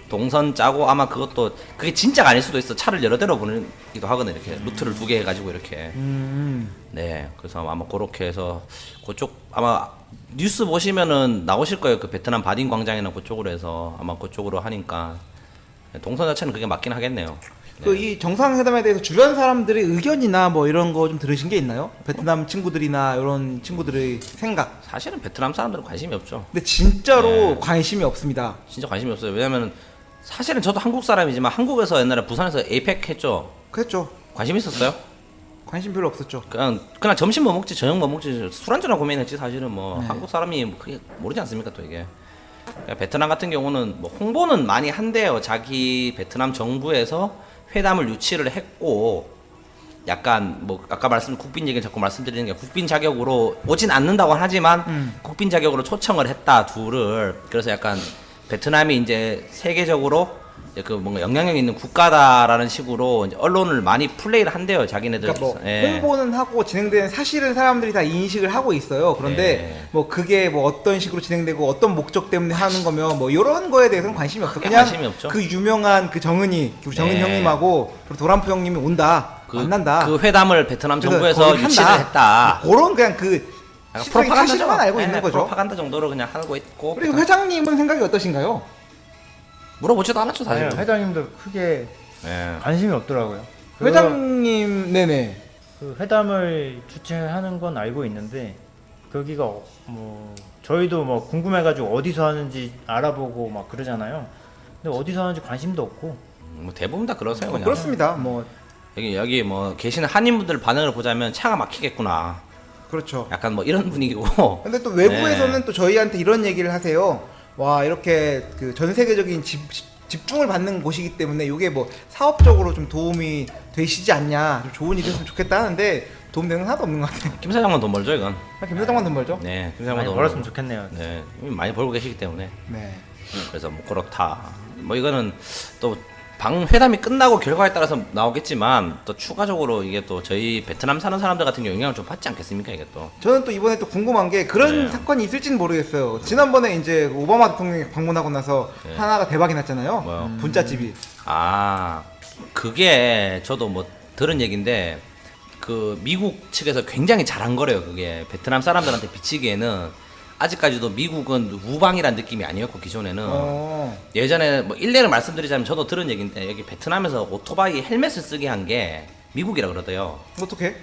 동선 짜고 아마 그것도 그게 진짜가 아닐 수도 있어. 차를 여러 대로 보내기도 하거든. 이렇게 루트를 2개 해가지고 이렇게. 네, 그래서 아마 그렇게 해서 그쪽 아마 뉴스 보시면은 나오실 거예요. 그 베트남 바딘 광장이나 그쪽으로 해서 아마 그쪽으로 하니까 동선 자체는 그게 맞긴 하겠네요. 그 이 정상회담에 대해서 주변 사람들의 의견이나 뭐 이런 거 좀 들으신 게 있나요? 베트남 친구들이나 이런 친구들의 생각. 사실은 베트남 사람들은 관심이 없죠. 근데 진짜로 네. 관심이 없습니다. 진짜 관심이 없어요. 왜냐면 사실은 저도 한국 사람이지만 한국에서 옛날에 부산에서 에이펙 했죠. 그랬죠. 관심 있었어요? 관심 별로 없었죠. 그냥 점심 뭐 먹지 저녁 뭐 먹지 술 한잔 고민했지 사실은 뭐 한국 사람이 뭐 그게 모르지 않습니까 또 이게. 그러니까 베트남 같은 경우는 뭐 홍보는 많이 한대요. 자기 베트남 정부에서 회담을 유치를 했고 약간 뭐 아까 국빈 얘기를 자꾸 말씀드리는 게 국빈 자격으로 오진 않는다고 하지만 국빈 자격으로 초청을 했다 둘을. 그래서 약간 베트남이 이제 세계적으로 이제 그 뭔가 영향력 있는 국가다라는 식으로 이제 언론을 많이 플레이를 한대요 자기네들. 그러니까 뭐 예. 홍보는 하고 진행되는 사실은 사람들이 다 인식을 하고 있어요. 그런데 예. 뭐 그게 뭐 어떤 식으로 진행되고 어떤 목적 때문에 하는 거면 뭐 이런 거에 대해서는 관심이 없어. 크게 그냥 관심이 없죠. 그 유명한 그 정은이, 정은 네. 형님하고 그리고 도란프 형님이 온다, 만난다. 그 회담을 베트남 그래서 정부에서 거기 유치를 한다. 했다. 그런 그냥 그 약간 시스템 사실만 알고 예, 있는 거죠. 프로파간다 정도로 그냥 하고 있고. 그리고 회장님은 생각이 어떠신가요? 물어보지도 않았죠 사실. 아니요, 회장님도 크게 예. 관심이 없더라고요. 회장님, 네네. 그 회담을 주최하는 건 알고 있는데 거기가 뭐 저희도 뭐 궁금해가지고 어디서 하는지 알아보고 막 그러잖아요. 근데 어디서 하는지 관심도 없고. 뭐 대부분 다 그러세요 그냥. 그렇습니다. 뭐 여기 뭐 계시는 한인분들 반응을 보자면 차가 막히겠구나. 그렇죠. 약간 뭐 이런 분위기고. 근데 또 외부에서는 네. 또 저희한테 이런 얘기를 하세요. 와 이렇게 그 전 세계적인 집중을 받는 곳이기 때문에 이게 뭐 사업적으로 좀 도움이 되시지 않냐, 좀 좋은 일이 됐으면 좋겠다 하는데 도움되는 거 하나도 없는 것 같아요. 김 사장만 돈 벌죠 이건. 김 사장만 돈 벌죠? 네, 김 사장만 많이 돈 벌었으면 벌- 좋겠네요. 네, 이미 많이 벌고 계시기 때문에. 네. 그래서 뭐 그렇다. 뭐 이거는 또 회담이 끝나고 결과에 따라서 나오겠지만 또 추가적으로 이게 또 저희 베트남 사는 사람들 같은 경우 영향을 좀 받지 않겠습니까 이게 또. 저는 또 이번에 또 궁금한 게 그런 네. 사건이 있을지는 모르겠어요. 지난번에 이제 오바마 대통령이 방문하고 나서 네. 하나가 대박이 났잖아요. 뭐요? 분짜집이. 아, 그게 저도 뭐 들은 얘기인데 그 미국 측에서 굉장히 잘한 거래요. 그게 베트남 사람들한테 비치기에는 아직까지도 미국은 우방이란 느낌이 아니었고 기존에는 예전에 뭐 일례를 말씀드리자면 저도 들은 얘기인데 여기 베트남에서 오토바이 헬멧을 쓰게 한 게 미국이라 그러대요. 어떻게?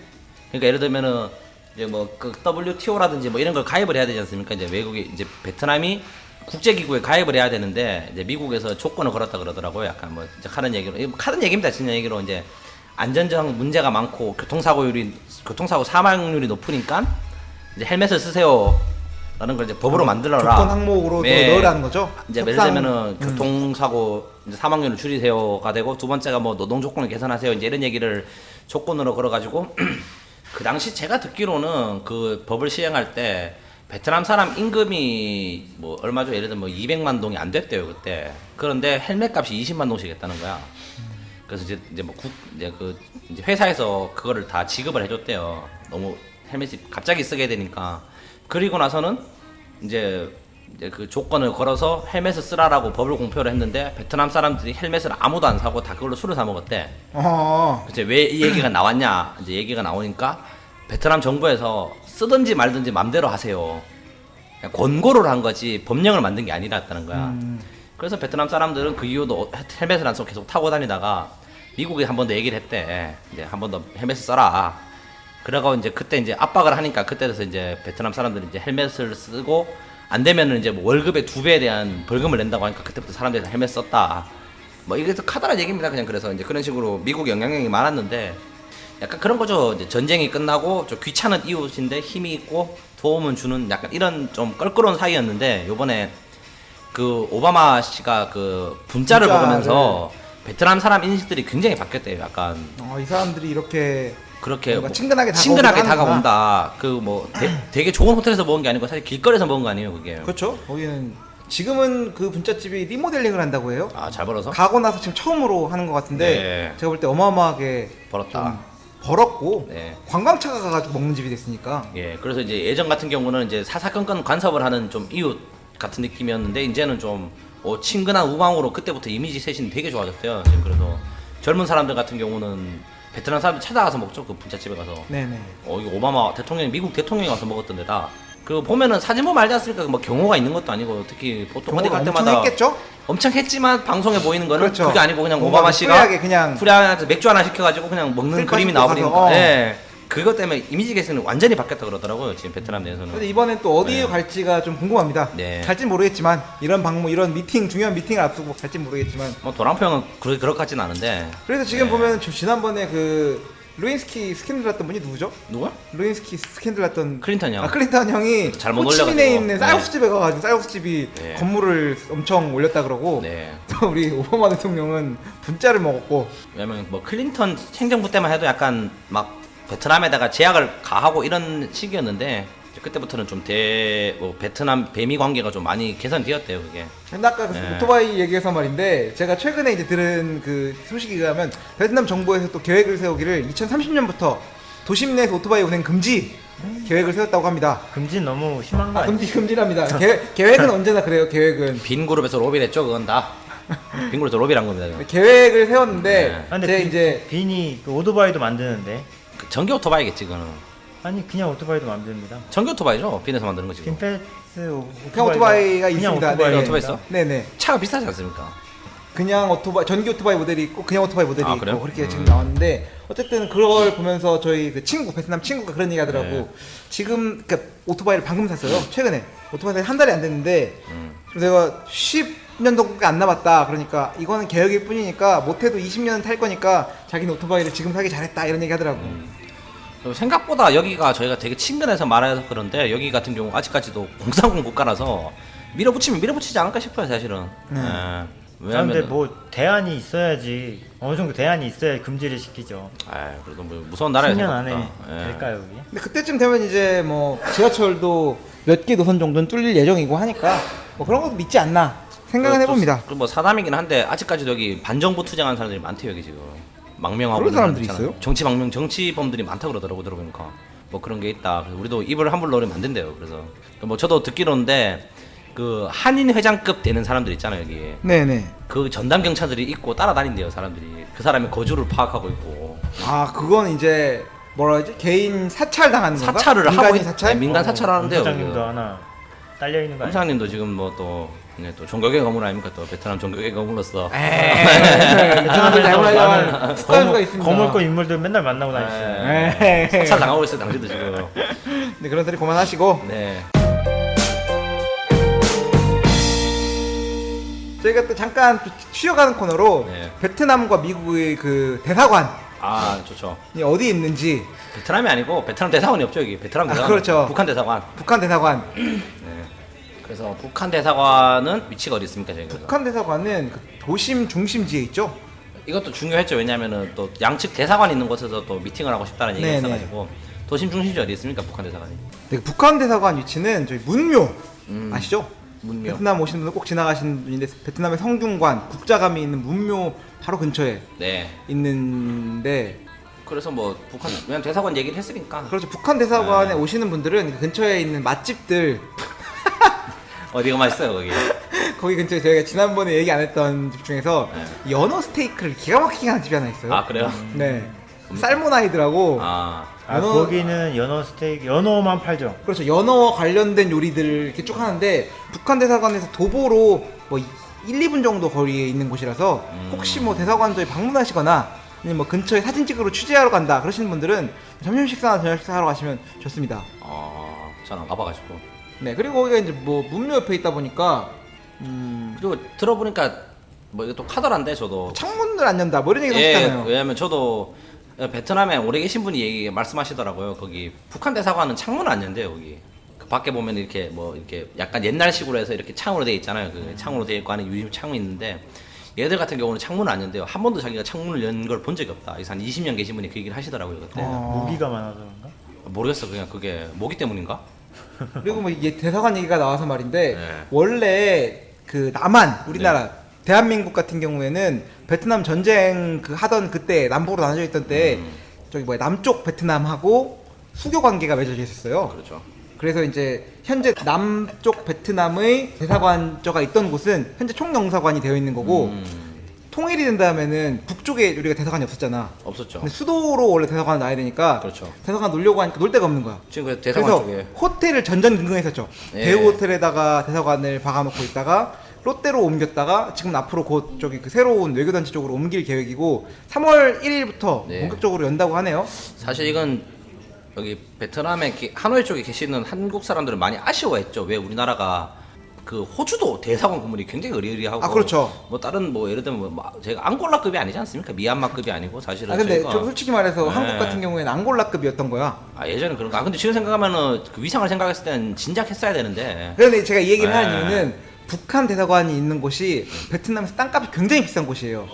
그러니까 예를 들면은 이제 뭐 그 WTO라든지 뭐 이런 걸 가입을 해야 되지 않습니까? 이제 외국이 이제 베트남이 국제기구에 가입을 해야 되는데 이제 미국에서 조건을 걸었다 그러더라고요. 약간 뭐 이제 하는 얘기로 하는 얘기입니다. 진짜 얘기로 이제 안전적 문제가 많고 교통사고 사망률이 높으니까 이제 헬멧을 쓰세요. 라는 걸 이제 법으로 만들어라. 조건 항목으로 네. 또 넣으라는 거죠? 이제 예를 협상. 들면은 교통사고 이제 사망률을 줄이세요가 되고 두 번째가 뭐 노동 조건을 개선하세요. 이제 이런 얘기를 조건으로 걸어가지고 그 당시 제가 듣기로는 그 법을 시행할 때 베트남 사람 임금이 뭐 얼마죠? 예를 들면 뭐 200만 동이 안 됐대요 그때. 그런데 헬멧 값이 20만 동씩 했다는 거야. 그래서 이제 뭐 이제 회사에서 그거를 다 지급을 해줬대요. 너무 헬멧이 갑자기 쓰게 되니까. 그리고 나서는 이제 그 조건을 걸어서 헬멧을 쓰라라고 법을 공표를 했는데 베트남 사람들이 헬멧을 아무도 안 사고 다 그걸로 술을 사 먹었대. 그래서 왜 이 얘기가 나왔냐? 이제 얘기가 나오니까 베트남 정부에서 쓰든지 말든지 맘대로 하세요. 그냥 권고를 한 거지 법령을 만든 게 아니랐다는 거야. 그래서 베트남 사람들은 그 이후로 헬멧을 안 쓰고 계속 타고 다니다가 미국에 한 번 더 얘기를 했대. 이제 한 번 더 헬멧을 써라. 그래가 이제 그때 이제 압박을 하니까 그때에서 이제 베트남 사람들이 이제 헬멧을 쓰고 안 되면은 이제 뭐 월급의 2배에 대한 벌금을 낸다고 하니까 그때부터 사람들이 다 헬멧 썼다. 뭐 이게 카다란 얘기입니다. 그냥 그래서 이제 그런 식으로 미국 영향력이 많았는데 약간 그런 거죠. 이제 전쟁이 끝나고 좀 귀찮은 이웃인데 힘이 있고 도움을 주는 약간 이런 좀 껄끄러운 사이였는데 요번에 그 오바마 씨가 그 분짜를 먹으면서 베트남 사람 인식들이 굉장히 바뀌었대요. 약간 이 사람들이 이렇게 그렇게 뭔가 뭐 친근하게 다가온다. 그 뭐 되게 좋은 호텔에서 먹은 게 아니고 사실 길거리에서 먹은 거 아니에요, 그게. 그렇죠. 거기는 지금은 그 분짜집이 리모델링을 한다고 해요. 아, 잘 벌어서? 가고 나서 지금 처음으로 하는 것 같은데 네. 제가 볼 때 어마어마하게 벌었다. 좀 벌었고 네. 관광차가 가가지고 먹는 집이 됐으니까. 예, 그래서 이제 예전 같은 경우는 이제 사사건건 간섭을 하는 좀 이웃 같은 느낌이었는데 이제는 좀 친근한 우방으로 그때부터 이미지 쇄신 되게 좋아졌대요. 지금 그래서 젊은 사람들 같은 경우는 베트남 사람들 찾아가서 먹죠. 그 분짜집에 가서. 네네. 이거 오바마 대통령이 미국 대통령이 와서 먹었던 데다. 그 보면은 사진 보면 알지 않습니까? 뭐 경호가 있는 것도 아니고 특히 보통 어디 갈 때마다 엄청 했겠죠? 엄청 했지만 방송에 보이는 거는 그렇죠. 그게 아니고 그냥 뭔가 오바마 씨가 프리하게 그냥 프리하게 맥주 하나 시켜가지고 그냥 먹는 셀카 그림이 찍고 나와버리니까. 가서, 예. 그것 때문에 이미지 개선이 완전히 바뀌었다 그러더라고요. 지금 베트남 내에서는. 근데 이번엔 또 어디에 네. 갈지가 좀 궁금합니다. 네. 갈진 모르겠지만 이런 방문 이런 미팅 중요한 미팅을 앞두고 갈진 모르겠지만 뭐 도랑표 형은 그럴 것 같진 않은데. 그래서 지금 네. 보면 지난번에 그 루인스키 스캔들 났던 분이 누구죠? 누가? 루인스키 스캔들 났던 클린턴 형. 클린턴 형이 잘못 호치민에 올려가지고. 있는 네. 쌀국수집에 가가지고 쌀국수집이 네. 건물을 엄청 올렸다 그러고 네. 또 우리 오바마 대통령은 분짜를 먹었고 왜냐면 뭐 클린턴 행정부 때만 해도 약간 막 베트남에다가 제약을 가하고 이런 시기였는데 이제 그때부터는 좀 베트남 배미 관계가 좀 많이 개선되었대요, 그게. 근데 아까 그 네. 오토바이 얘기해서 말인데 제가 최근에 이제 들은 그 소식에 의하면 베트남 정부에서 또 계획을 세우기를 2030년부터 도심 내에서 오토바이 운행 금지 계획을 세웠다고 합니다. 금지는 너무 심한 거 아니에요? 금지랍니다. 계획은 언제나 그래요. 계획은 빈 그룹에서 로비를 했죠, 그건 다. 빈 그룹에서 로비를 한 겁니다. 이거. 계획을 세웠는데 네. 아, 근데 제 이제 빈이 그 오토바이도 만드는데 그 전기 오토바이겠지, 그거는. 아니 그냥 오토바이도 만듭니다. 전기 오토바이죠, 빈에서 만드는 거지. 그거. 빈패스 그냥 오토바이가 그냥 있습니다. 오토바이가 네. 오토바이 있어? 네네. 차가 비싸지 않습니까? 그냥 오토바이 전기 오토바이 모델이 있고 그냥 오토바이 모델이 아, 있고 그래요? 그렇게 지금 나왔는데 어쨌든 그걸 보면서 저희 그 친구 베트남 친구가 그런 얘기 하더라고. 네. 지금 그러니까 오토바이를 방금 샀어요. 최근에 오토바이 한 달이 안 됐는데 그래서 내가 10년 정도밖에 안 남았다. 그러니까 이거는 계획일 뿐이니까 못해도 20년은 탈 거니까 자기는 오토바이를 지금 사기 잘했다 이런 얘기 하더라고. 그리고 생각보다 여기가 저희가 되게 친근해서 말해서 그런데 여기 같은 경우 아직까지도 공산군 국가라서 밀어붙이면 밀어붙이지 않을까 싶어요, 사실은. 예. 그런데 왜냐면 뭐 대안이 있어야지 어느 정도 대안이 있어야 금지를 시키죠. 그래도 뭐 무서운 나라에 10년 안에 생각보다. 예. 될까요 여기? 근데 그때쯤 되면 이제 뭐 지하철도 몇 개 노선 정도는 뚫릴 예정이고 하니까 뭐 그런 것도 믿지 않나 생각은 해봅니다. 그뭐 사담이긴 한데 아직까지도 여기 반정부 투쟁하는 사람들이 많대요, 여기 지금. 망명하고 그런 있는 사람들이 있잖아요. 있어요? 정치 망명, 정치범들이 많다 그러더라고 들어보니까. 뭐 그런 게 있다. 그래서 우리도 입을 함부로 넣으면 안 된대요. 그래서 뭐 저도 듣기로인데 그 한인 회장급 되는 사람들 있잖아요, 여기. 네네. 그 전담 경찰들이 있고 따라다닌대요, 사람들이. 그 사람의 거주를 파악하고 있고. 아 그건 이제 뭐라 하지? 개인 사찰 당하는 건가? 사찰을 하고 민간인 있- 사찰? 네, 민간 사찰을 하는데요. 부장님도 하나 딸려 있는 거 아니에요? 회장님도 지금 뭐 또 종교계 거물 아닙니까? 또 베트남 종교계 거물로서. 베트남을 잘못하자면 국가수가 있습니다. 거물권 인물들 맨날 만나고 다니시잖아요. 에이. 사찰 당하고 있어요, 당신도 지금. 네, 그런 소리 그만하시고 네. 저희가 또 잠깐 쉬어가는 코너로 네. 베트남과 미국의 그 대사관이 아, 좋죠. 어디 있는지 베트남이 아니고 베트남 대사관이 없죠, 여기. 베트남 대사관. 그렇죠. 북한 대사관. 북한 대사관 네. 그래서 북한 대사관은 위치가 어디 있습니까, 저희가? 북한 대사관은 그 도심 중심지에 있죠. 이것도 중요했죠. 왜냐면은 또 양측 대사관 있는 곳에서 또 미팅을 하고 싶다는 얘기가 네네. 있어가지고 도심 중심지 어디 있습니까, 북한 대사관이? 네, 북한 대사관 위치는 저희 문묘 아시죠? 문묘. 베트남 오시는 분들 꼭 지나가시는 분인데 베트남의 성균관 국자감이 있는 문묘 바로 근처에 네. 있는데 그래서 뭐 북한 왜냐면 대사관 얘기를 했으니까. 그렇죠. 북한 대사관에 네. 오시는 분들은 그 근처에 있는 맛집들 어디가 맛있어요, 거기? 거기 근처에 저희가 지난번에 얘기 안 했던 집 중에서 연어 스테이크를 기가 막히게 하는 집이 하나 있어요. 아, 그래요? 네. 살모나이드라고 아. 연어- 거기는 연어 스테이크 연어만 팔죠. 그렇죠. 연어 관련된 요리들 이렇게 쭉 하는데 북한 대사관에서 도보로 뭐 1, 2분 정도 거리에 있는 곳이라서 혹시 뭐 대사관 저희 방문하시거나 아니면 뭐 근처에 사진 찍으러 취재하러 간다 그러시는 분들은 점심 식사나 저녁 식사 하러 가시면 좋습니다. 저는 안 가봐가지고. 네, 그리고 거기가 이제 뭐 문묘 옆에 있다 보니까 그리고 들어보니까 뭐 이거 또 카더란데 저도. 창문을 안 연다 뭐 이런 얘기 예, 하시잖아요. 왜냐면 저도 베트남에 오래 계신 분이 말씀하시더라고요. 거기 북한 대사관은 창문을 안 연대요. 거기 그 밖에 보면 이렇게 뭐 이렇게 약간 옛날식으로 해서 이렇게 창으로 돼 있잖아요. 그 창으로 돼 있고 안에 유리 창문이 있는데 얘들 같은 경우는 창문을 안 연대요. 한 번도 자기가 창문을 연 걸 본 적이 없다. 그래서 한 20년 계신 분이 그 얘기를 하시더라고요. 그때 모기가 많아서 그런가? 모르겠어. 그냥 그게 모기 때문인가? 그리고 뭐 이게 대사관 얘기가 나와서 말인데 네. 원래 그 남한 우리나라 대한민국 같은 경우에는 베트남 전쟁 그 하던 그때 남북으로 나눠져 있던 때 저기 뭐야 남쪽 베트남하고 수교 관계가 맺어져 있었어요. 그렇죠. 그래서 이제 현재 남쪽 베트남의 대사관저가 있던 곳은 현재 총영사관이 되어 있는 거고 통일이 된 다음에는 북쪽에 우리가 대사관이 없었잖아. 없었죠. 근데 수도로 원래 대사관을 놔야 되니까 그렇죠. 대사관 놀려고 하니까 놀 데가 없는 거야. 지금 그 대사관 그래서 쪽에 호텔을 전전긍긍했었죠. 예. 대우 호텔에다가 대사관을 박아놓고 있다가 롯데로 옮겼다가 지금 앞으로 곧 저기 그 새로운 외교단체 쪽으로 옮길 계획이고 3월 1일부터 네. 본격적으로 연다고 하네요. 사실 이건 여기 베트남에 하노이 쪽에 계시는 한국 사람들은 많이 아쉬워했죠. 왜 우리나라가 그 호주도 대사관 건물이 굉장히 의리의리하고 아, 그렇죠. 뭐 다른 뭐 예를 들면 뭐 제가 앙골라급이 아니지 않습니까? 미얀마급이 아니고 사실은 아 근데 저희가- 좀 솔직히 말해서 네. 한국 같은 경우에는 앙골라급이었던 거야. 예전에 그런 거. 근데 지금 생각하면은 그 위상을 생각했을 때는 진작 했어야 되는데. 그런데 제가 이 얘기를 네. 하는 이유는 북한 대사관이 있는 곳이 베트남에서 땅값이 굉장히 비싼 곳이에요.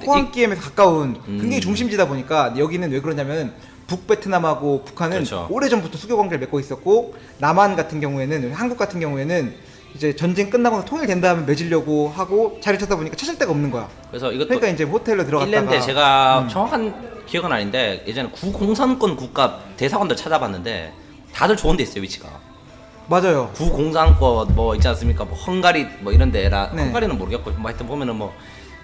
호안기엠에서 가까운 굉장히 중심지다 보니까 여기는 왜 그러냐면 북베트남하고 북한은 그렇죠. 오래전부터 수교 관계를 맺고 있었고 남한 같은 경우에는 한국 같은 경우에는 이제 전쟁 끝나고 통일된 다음에 맺으려고 하고 자리 찾다 보니까 찾을 데가 없는 거야. 그래서 이것도 그러니까 이제 호텔로 들어갔다가 일랜드 제가 정확한 기억은 아닌데 예전에 구공산권 국가 대사관들 찾아봤는데 다들 좋은 데 있어요 위치가. 맞아요. 구공산권 뭐 있지 않습니까? 뭐 헝가리 뭐 이런 데라 네. 헝가리는 모르겠고 뭐 하여튼 보면은 뭐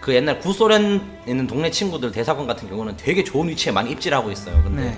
그 옛날 구소련 있는 동네 친구들 대사관 같은 경우는 되게 좋은 위치에 많이 입지하고 있어요. 근데 네.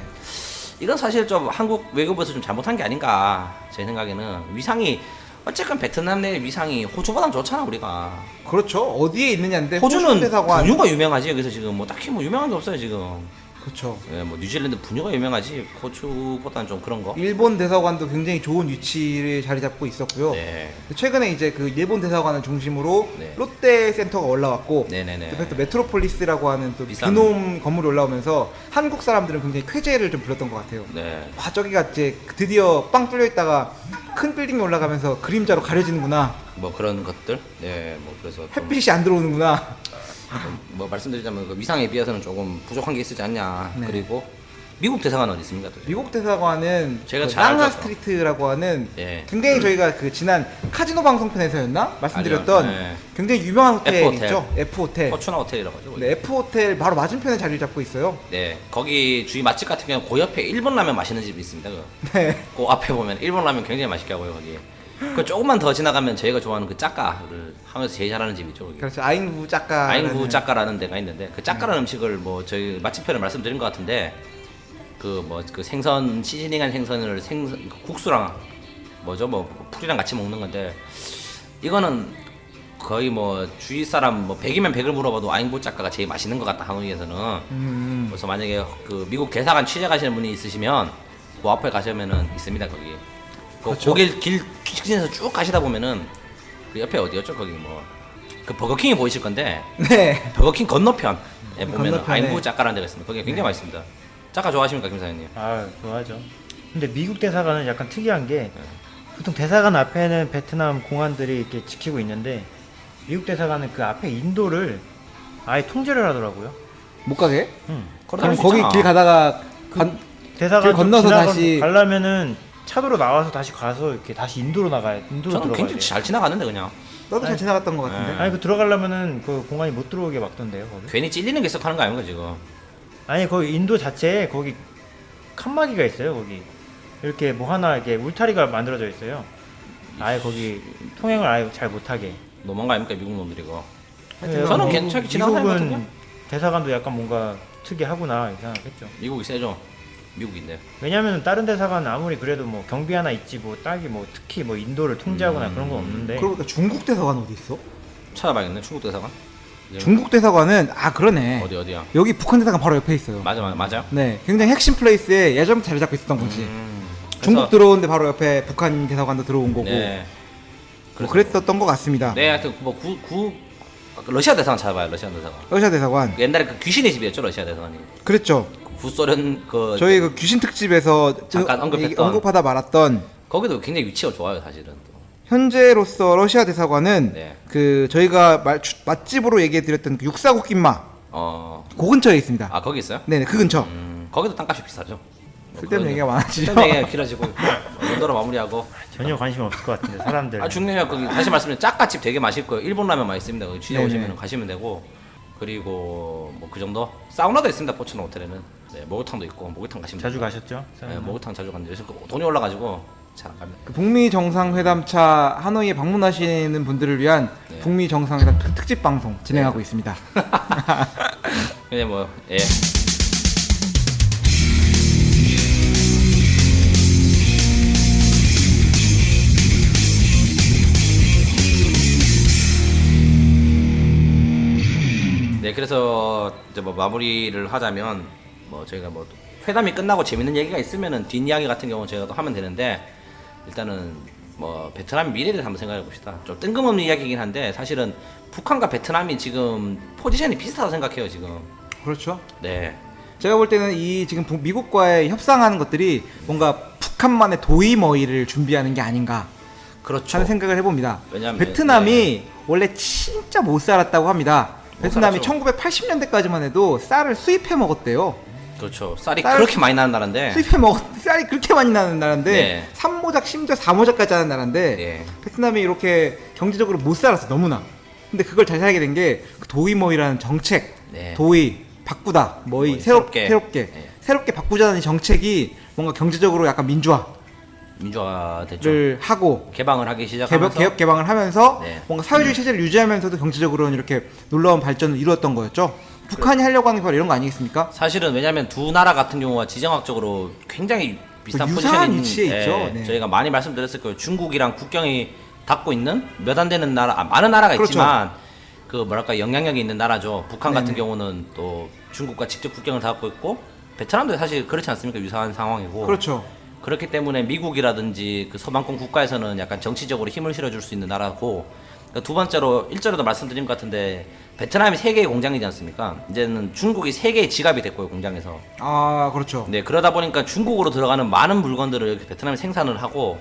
이건 사실 좀 한국 외교부에서 좀 잘못한 게 아닌가 제 생각에는 위상이 어쨌건 베트남 내 위상이 호주보단 좋잖아 우리가. 그렇죠. 어디에 있느냐인데 호주는 호주 대사관 분유가 유명하지 여기서 지금 뭐 딱히 뭐 유명한 게 없어요 지금. 그렇죠. 예, 뭐 뉴질랜드 분유가 유명하지 호주보다는 좀 그런 거. 일본 대사관도 굉장히 좋은 위치를 자리 잡고 있었고요. 네. 최근에 이제 그 일본 대사관을 중심으로 네. 롯데 센터가 올라왔고 네네네. 옆에 또 메트로폴리스라고 하는 또 비싼- 근홈 건물이 올라오면서 한국 사람들은 굉장히 쾌재를 좀 불렀던 것 같아요. 네. 와 저기가 이제 드디어 빵 뚫려 있다가 큰 빌딩이 올라가면서 그림자로 가려지는구나. 뭐 그런 것들. 네. 뭐 그래서 좀 햇빛이 안 들어오는구나. 뭐 말씀드리자면 그 위상에 비해서는 조금 부족한 게 있지 않냐. 네. 그리고 미국 대사관은 어디 있습니까? 또? 미국 대사관은 제가 그 잘 랑하 알죠. 스트리트라고 하는 예. 굉장히 저희가 그 지난 카지노 방송편에서였나 말씀드렸던 아니요. 네. 굉장히 유명한 호텔 F 호텔. 있죠. F 호텔. 포추나 호텔이라고 하죠. 네, F 호텔 바로 맞은편에 자리를 잡고 있어요. 네. 거기 주위 맛집 같은 경우는 그 옆에 일본 라면 맛있는 집이 있습니다. 네. 그 앞에 보면 일본 라면 굉장히 맛있게 하고요 거기. 그 조금만 더 지나가면 저희가 좋아하는 그 짜까를 하면서 제일 잘하는 집이죠. 거기. 그렇죠. 아잉부 짜까. 아잉구 짜까라는 데가 있는데 그 짜까라는 음식을 뭐 저희 맛집편을 말씀드린 것 같은데 그 뭐 그 생선 시즈닝한 생선을 국수랑 뭐죠 뭐 풀이랑 같이 먹는 건데 이거는 거의 뭐 주위 사람 뭐 100이면 100을 물어봐도 아잉부 짜까가 제일 맛있는 것 같다 하노이에서는. 그래서 만약에 그 미국 대사관 취재 가시는 분이 있으시면 그 앞에 가시면은 있습니다 거기. 그 그렇죠. 고길 길 직진해서 쭉 가시다 보면은 그 옆에 어디였죠 거기 뭐 그 버거킹이 보이실 건데 네. 버거킹 건너편에 보면 건너편에. 아잉부 짜까라는 데가 있습니다. 거기 굉장히 맛있습니다. 짜까 좋아하십니까 김 사장님? 아 좋아하죠. 근데 미국 대사관은 약간 특이한 게 보통 대사관 앞에는 베트남 공안들이 이렇게 지키고 있는데 미국 대사관은 그 앞에 인도를 아예 통제를 하더라고요. 못 가게? 걸어다닐 그럼 수 거기 있잖아. 길 가다가 대사관 길 건너서 다시- 가려면은 차도로 나와서 다시 가서 이렇게 다시 인도로 나가야 인도로 저는 들어가야 굉장히 돼요. 잘 지나가는데 그냥 나도 잘 지나갔던 것 같은데. 네. 아니 그 들어가려면은 그 공안이 못 들어오게 막던데요 거기. 괜히 찔리는 게 있어 하는 거 아닙니까 지금? 아니 거기 인도 자체에 거기 칸막이가 있어요 거기. 이렇게 뭐 하나 이렇게 울타리가 만들어져 있어요. 아예 거기 통행을 아예 잘 못하게. 너무한 거 아닙니까 미국 놈들이 이거? 하여튼 저는 뭐 괜찮게 지나가는 것 미국은 같은데? 대사관도 약간 뭔가 특이하구나 이 생각했죠. 미국이 세죠. 미국인데. 왜냐면 다른 대사관은 아무리 그래도 뭐 경비 하나 있지 뭐 딱히 뭐 특히 뭐 인도를 통제하거나 그런 건 없는데. 그러니까 중국 대사관 어디 있어? 찾아봐야겠네 중국 대사관. 중국 대사관은 그러네. 어디야? 여기 북한 대사관 바로 옆에 있어요. 맞아요. 네, 굉장히 핵심 플레이스에 예전부터 자리 잡고 있었던 거지. 중국 그래서- 들어오는데 바로 옆에 북한 대사관도 들어온 거고. 네. 뭐 그랬었던 것 같습니다. 네, 하여튼 뭐 러시아 대사관 찾아봐요. 러시아 대사관. 러시아 대사관. 옛날에 그 귀신의 집이었죠, 러시아 대사관이. 그랬죠. 구소련 그 저희 그 귀신 특집에서 잠깐 언급했던 언급하다 말았던 거기도 굉장히 위치가 좋아요, 사실은. 또. 현재로서 러시아 대사관은 네. 그 저희가 맛집으로 얘기해드렸던 그 육사국김마 그 근처에 있습니다. 거기 있어요? 네네, 그 근처. 거기도 땅값이 비싸죠. 쓸데없는 얘기가 많아지죠. 쓸데없는 얘기가 길어지고 정도로 마무리하고. 전혀 관심 없을 것 같은데 사람들. 중요해요. 거기 다시 말씀드리면 짝갓집 되게 맛있고요. 일본 라면 맛있습니다. 거기 취재 네네. 오시면 가시면 되고. 그리고 뭐 그 정도. 사우나도 있습니다. 포천 호텔에는. 네, 목욕탕도 있고 목욕탕 가시면 자주 됩니다. 가셨죠? 네, 목욕탕 자주 갔는데 요즘 돈이 올라가지고 잘 안 갑니다. 그 북미 정상회담차 하노이에 방문하시는 분들을 위한 네. 북미 정상회담 특집 방송 진행하고 있습니다. 그냥 뭐 예. 네, 그래서 이제 뭐 마무리를 하자면 뭐 저희가 뭐 회담이 끝나고 재밌는 얘기가 있으면은 뒷이야기 같은 경우는 저희가 또 하면 되는데 일단은 뭐 베트남 미래에 대해서 한번 생각해 봅시다. 좀 뜬금없는 이야기이긴 한데 사실은 북한과 베트남이 지금 포지션이 비슷하다고 생각해요, 지금. 그렇죠. 네. 제가 볼 때는 이 지금 미국과의 협상하는 것들이 뭔가 북한만의 도의머이를 준비하는 게 아닌가 그렇죠. 하는 생각을 해봅니다. 왜냐하면 베트남이 원래 진짜 못 살았다고 합니다. 베트남이 살았죠. 1980년대까지만 해도 쌀을 수입해 먹었대요. 그렇죠. 쌀이 쌀- 그렇게 많이 나는 나라인데. 쌀이 그렇게 많이 나는 나라인데 네. 3모작 심지어 4모작까지 하는 나라인데 네. 베트남이 이렇게 경제적으로 못 살았어 너무나. 근데 그걸 잘 살게 된 게 도의머이라는 정책, 네. 도의 바꾸다, 머이 머이, 새롭게 네. 새롭게 바꾸자는 이 정책이 뭔가 경제적으로 약간 민주화를 민주화 됐죠. 하고 개방을 하기 시작하면서 개혁 개방을 하면서 네. 뭔가 사회주의 체제를 유지하면서도 경제적으로는 이렇게 놀라운 발전을 이루었던 거였죠. 북한이 하려고 하는 게 바로 이런 거 아니겠습니까? 사실은 왜냐하면 두 나라 같은 경우가 지정학적으로 굉장히 비슷한 뭐 포지션이 유사한 있는- 위치에 예, 있죠. 네. 저희가 많이 말씀드렸을 거예요. 중국이랑 국경이 닿고 있는 몇 안 되는 나라, 많은 나라가 그렇죠. 있지만 그 뭐랄까 영향력이 있는 나라죠. 북한 같은 네네. 경우는 또 중국과 직접 국경을 닿고 있고 베트남도 사실 그렇지 않습니까? 유사한 상황이고. 그렇죠. 그렇기 때문에 미국이라든지 그 서방권 국가에서는 약간 정치적으로 힘을 실어줄 수 있는 나라고. 그러니까 두 번째로 일전에도 말씀드린 것 같은데 베트남이 세 개의 공장이지 않습니까? 이제는 중국이 세 개의 지갑이 됐고요, 공장에서. 아 그렇죠. 네, 그러다 보니까 중국으로 들어가는 많은 물건들을 이렇게 베트남이 생산을 하고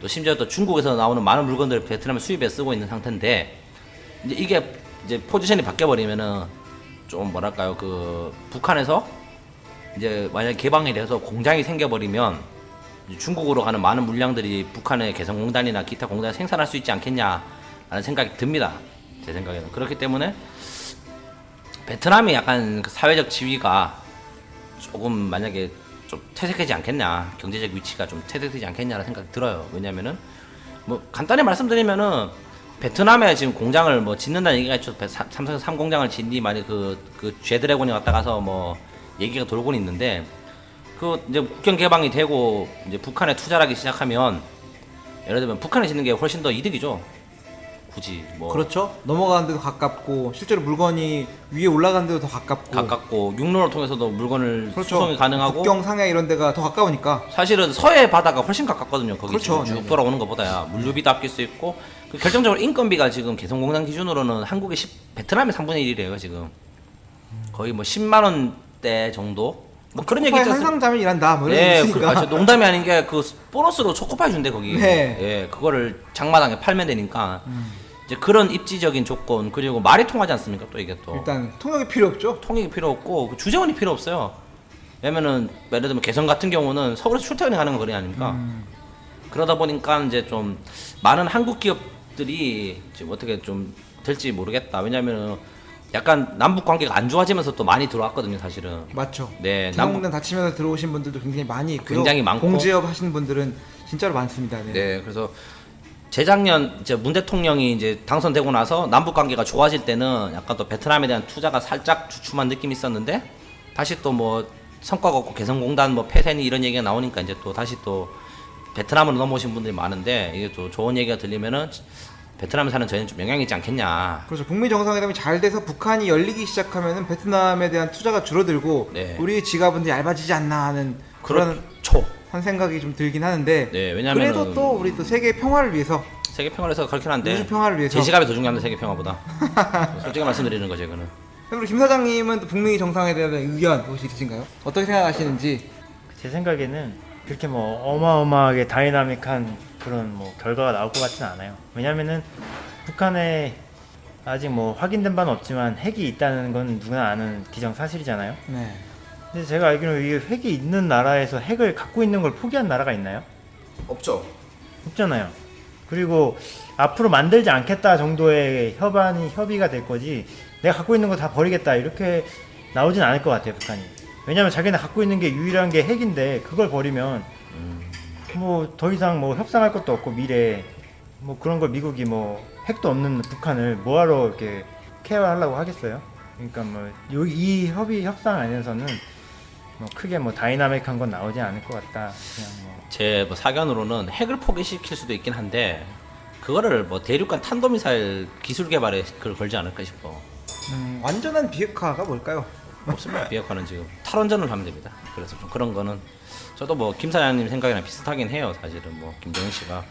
또 심지어 또 중국에서 나오는 많은 물건들을 베트남에 수입해 쓰고 있는 상태인데 이제 이게 이제 포지션이 바뀌어 버리면은 좀 뭐랄까요, 그 북한에서 이제 만약 개방이 돼서 공장이 생겨 버리면 중국으로 가는 많은 물량들이 북한의 개성공단이나 기타 공단에 생산할 수 있지 않겠냐라는 생각이 듭니다. 제 생각에는. 그렇기 때문에 베트남이 약간 그 사회적 지위가 조금 만약에 좀 퇴색하지 않겠냐, 경제적 위치가 좀 퇴색되지 않겠냐라는 생각이 들어요. 왜냐면은 뭐 간단히 말씀드리면은 베트남에 지금 공장을 뭐 짓는다는 얘기가 있죠. 삼성 3공장을 짓니 많이 그 G드래곤이 왔다 가서 뭐 얘기가 돌고는 있는데 그 이제 국경 개방이 되고 이제 북한에 투자를 하기 시작하면 예를 들면 북한에 짓는 게 훨씬 더 이득이죠. 굳이 뭐 그렇죠. 넘어가는 데도 가깝고 실제로 물건이 위에 올라가는 데도 더 가깝고 육로를 통해서도 물건을 그렇죠. 수송이 가능하고 국경 상해 이런 데가 더 가까우니까 사실 서해 바다가 훨씬 가깝거든요. 거기 그렇죠. 지금 쭉 네네. 돌아오는 것보다야 물류비도 아낄 수 있고 그 결정적으로 인건비가 지금 개성공단 기준으로는 한국의 베트남의 3분의 1이래요 지금. 거의 뭐 10만 원대 정도. 뭐 그런 얘기 초코파이 있지 한 않습니까? 상자면 일한다 뭐 이런 예, 게 있으니까. 저 농담이 아닌 게 그 보너스로 초코파이 준대 거기. 네. 예, 그거를 장마당에 팔면 되니까 이제 그런 입지적인 조건 그리고 말이 통하지 않습니까? 또 이게 또 일단 통역이 필요 없죠. 통역이 필요 없고 그 주재원이 필요 없어요. 왜냐면은 예를 들면 개성 같은 경우는 서울에서 출퇴근이 가는 거리 아닙니까? 그러다 보니까 이제 좀 많은 한국 기업들이 지금 어떻게 좀 될지 모르겠다. 왜냐면은 약간 남북 관계가 안 좋아지면서 또 많이 들어왔거든요, 사실은. 맞죠. 네, 개성공단 다치면서 들어오신 분들도 굉장히 많이 있고요. 굉장히 많고. 공지업 하시는 분들은 진짜로 많습니다. 네. 네, 그래서 재작년 이제 문 대통령이 이제 당선되고 나서 남북 관계가 좋아질 때는 약간 또 베트남에 대한 투자가 살짝 주춤한 느낌이 있었는데 다시 또 뭐 성과가 없고 개성공단 뭐 폐쇄니 이런 얘기가 나오니까 이제 또 다시 또 베트남으로 넘어오신 분들이 많은데 이게 또 좋은 얘기가 들리면은 베트남에 사는 저희는 좀 영향이 있지 않겠냐. 그렇죠. 북미 정상회담이 잘 돼서 북한이 열리기 시작하면은 베트남에 대한 투자가 줄어들고 네. 우리 지갑은 얇아지지 않나 하는 그런 그렇죠. 한 생각이 좀 들긴 하는데 네, 왜냐면은 그래도 또 우리 또 세계 평화를 위해서 세계 평화를 해서 그렇긴 한데 우주 평화를 위해서 제 지갑이 더 중요합니다. 세계 평화보다. 솔직히 말씀드리는 거죠, 이거는. 그럼 우리 김 사장님은 또 북미 정상회담에 대한 의견 혹시 있으신가요? 어떻게 생각하시는지? 제 생각에는 그렇게 뭐 어마어마하게 다이나믹한 그런 뭐 결과가 나올 것 같지는 않아요. 왜냐면은 북한에 아직 뭐 확인된 바는 없지만 핵이 있다는 건 누구나 아는 기정사실이잖아요. 네. 근데 제가 알기로는 이 핵이 있는 나라에서 핵을 갖고 있는 걸 포기한 나라가 있나요? 없죠. 없잖아요. 그리고 앞으로 만들지 않겠다 정도의 협의가 될 거지 내가 갖고 있는 거 다 버리겠다 이렇게 나오진 않을 것 같아요, 북한이. 왜냐면 자기네 갖고 있는 게 유일한 게 핵인데 그걸 버리면 뭐 더 이상 뭐 협상할 것도 없고 미래에 뭐 그런 걸 미국이 뭐 핵도 없는 북한을 뭐하러 이렇게 케어하려고 하겠어요? 그러니까 뭐 이 협상 안에서는 뭐 크게 뭐 다이나믹한 건 나오지 않을 것 같다. 그냥 뭐 제 뭐 사견으로는 핵을 포기시킬 수도 있긴 한데 그거를 뭐 대륙간 탄도미사일 기술 개발에 그걸 걸지 않을까 싶어. 완전한 비핵화가 뭘까요? 없습니다. 비핵화는 지금 탈원전을 하면 됩니다. 그래서 좀 그런 거는 저도 뭐 김 사장님 생각이랑 비슷하긴 해요. 사실은 뭐 김정은 씨가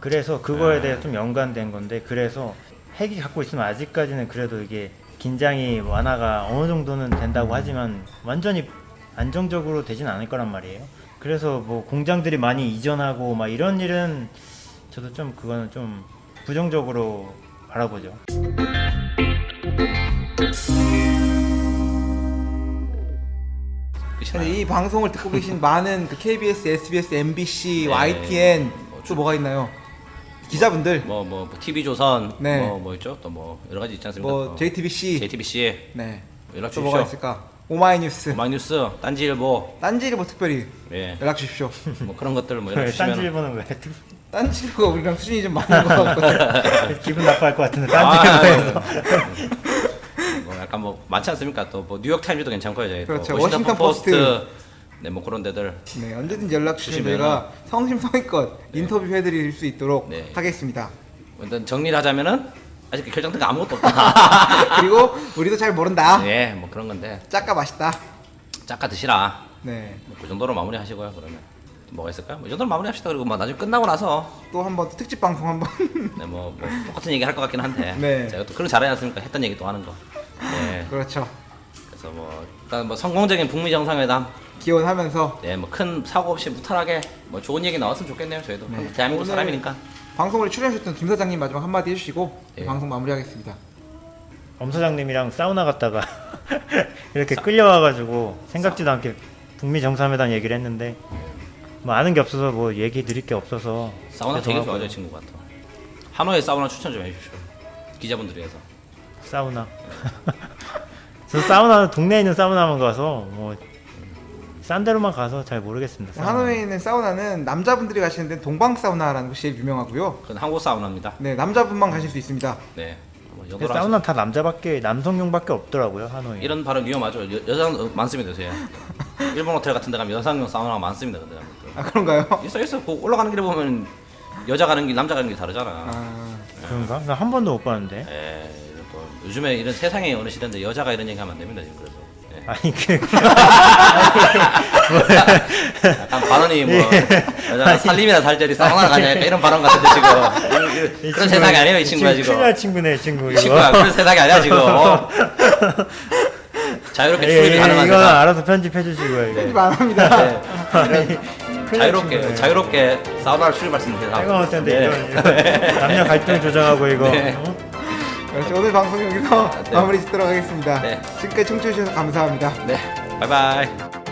그래서 그거에 대해 좀 연관된 건데 그래서 핵이 갖고 있으면 아직까지는 그래도 이게 긴장이 완화가 어느 정도는 된다고 하지만 완전히 안정적으로 되진 않을 거란 말이에요. 그래서 뭐 공장들이 많이 이전하고 막 이런 일은 저도 좀 그거는 좀 부정적으로 바라보죠. 근데 이 방송을 듣고 계신 많은 그 KBS, SBS, MBC, 네. YTN 또 뭐가 있나요? 기자분들 뭐 TV조선 네. 뭐 있죠? 또 뭐 여러 가지 있지 않습니까? 뭐 JTBC JTBC에 네. 연락 또 주십시오. 뭐가 있을까? 오마이뉴스, 오마이뉴스, 딴지일보, 딴지일보 특별히 예, 연락 주십시오. 뭐 그런 것들 뭐 연락 주시면 딴지일보는 왜 딴지일보가 우리랑 수준이 좀 많은 것 같거든요. 기분 나빠할 것 같은데 딴지일보에서 뭐 약간 뭐 많지 않습니까? 또 뭐 뉴욕 타임즈도 괜찮고요, 저희. 그렇죠. 또 워싱턴 포스트. 네, 뭐 그런 데들. 네, 언제든지 연락 주시면 주시면은- 저희가 성심성의껏 인터뷰 해드릴 수 있도록 네. 하겠습니다. 일단 정리를 하자면은 아직 결정된 거 아무것도 없다. 그리고 우리도 잘 모른다. 예, 뭐 그런 건데 짝까 맛있다. 짝까 드시라. 네. 뭐 그 정도로 마무리하시고요. 그러면 뭐가 있을까요? 뭐 이 정도로 마무리합시다. 그리고 뭐 나중에 끝나고 나서 또 한번 특집 방송 한번. 네, 뭐 똑같은 얘기 할 것 같긴 한데 네. 제가 또 그런 잘하지 않습니까? 했던 얘기 또 하는 거. 네. 그렇죠. 그래서 뭐 일단 뭐 성공적인 북미 정상회담, 기원하면서 네, 뭐 큰 사고 없이 무탈하게 뭐 좋은 얘기 나왔으면 좋겠네요. 저희도 네. 대한민국 오늘 사람이니까. 방송을 출연하셨던 김 사장님 마지막 한마디 해주시고 네. 방송 마무리하겠습니다. 엄 사장님이랑 사우나 갔다가 이렇게 끌려와가지고 생각지도 않게 북미 정상회담 얘기를 했는데 뭐 아는 게 없어서 뭐 얘기 드릴 게 없어서 사우나 되게 죄송하고요. 좋아하죠, 친구 같아. 하노이 사우나 추천 좀 해주십시오. 기자분들 위해서. 사우나. 저 사우나 동네에 있는 사우나만 가서 뭐 싼 데로만 가서 잘 모르겠습니다. 사우나. 하노이에 있는 사우나는 남자분들이 가시는 데는 동방 사우나라는 곳이 제일 유명하고요. 그건 한국 사우나입니다. 네, 남자분만 가실 수 있습니다. 네. 뭐 근데 여도로 사우나 다 남성용밖에 없더라고요 하노이. 이런 발언 위험하죠. 여성 많습니다, 요새. 일본 호텔 같은 데 가면 여성용 사우나가 많습니다, 근데. 아 그런가요? 있어. 그 올라가는 길에 보면 여자 가는 길, 남자 가는 길 다르잖아. 아, 그런가? 나 한 번도 못 봤는데. 예, 또 요즘에 이런 세상의 어느 시대인데 여자가 이런 얘기 하면 안 됩니다, 지금. 그래서. 예. 아니 그 약간 발언이 뭐 여자가 살림이나 살절이 사우나 가냐 약간 이런 발언 같은데 지금 그런 세상이 아니에요, 이 친구야 지금. 큰일 날 친구네 이 친구. 이 친구야 그런 세상이 아니야 지금. 자유롭게 출입이 가능한 이거 세상. 알아서 편집해 주시고요. 이거. 편집 안 합니다. 네. 이런 자유롭게 사우나를 출입할 수 있는 세상. 내가 볼 텐데 이거 남녀 갈등 조정하고 이거. 네. 어? 그렇죠. 오늘 방송 여기서 네. 마무리 짓도록 하겠습니다. 네. 지금까지 청취해주셔서 감사합니다. 네, 바이바이.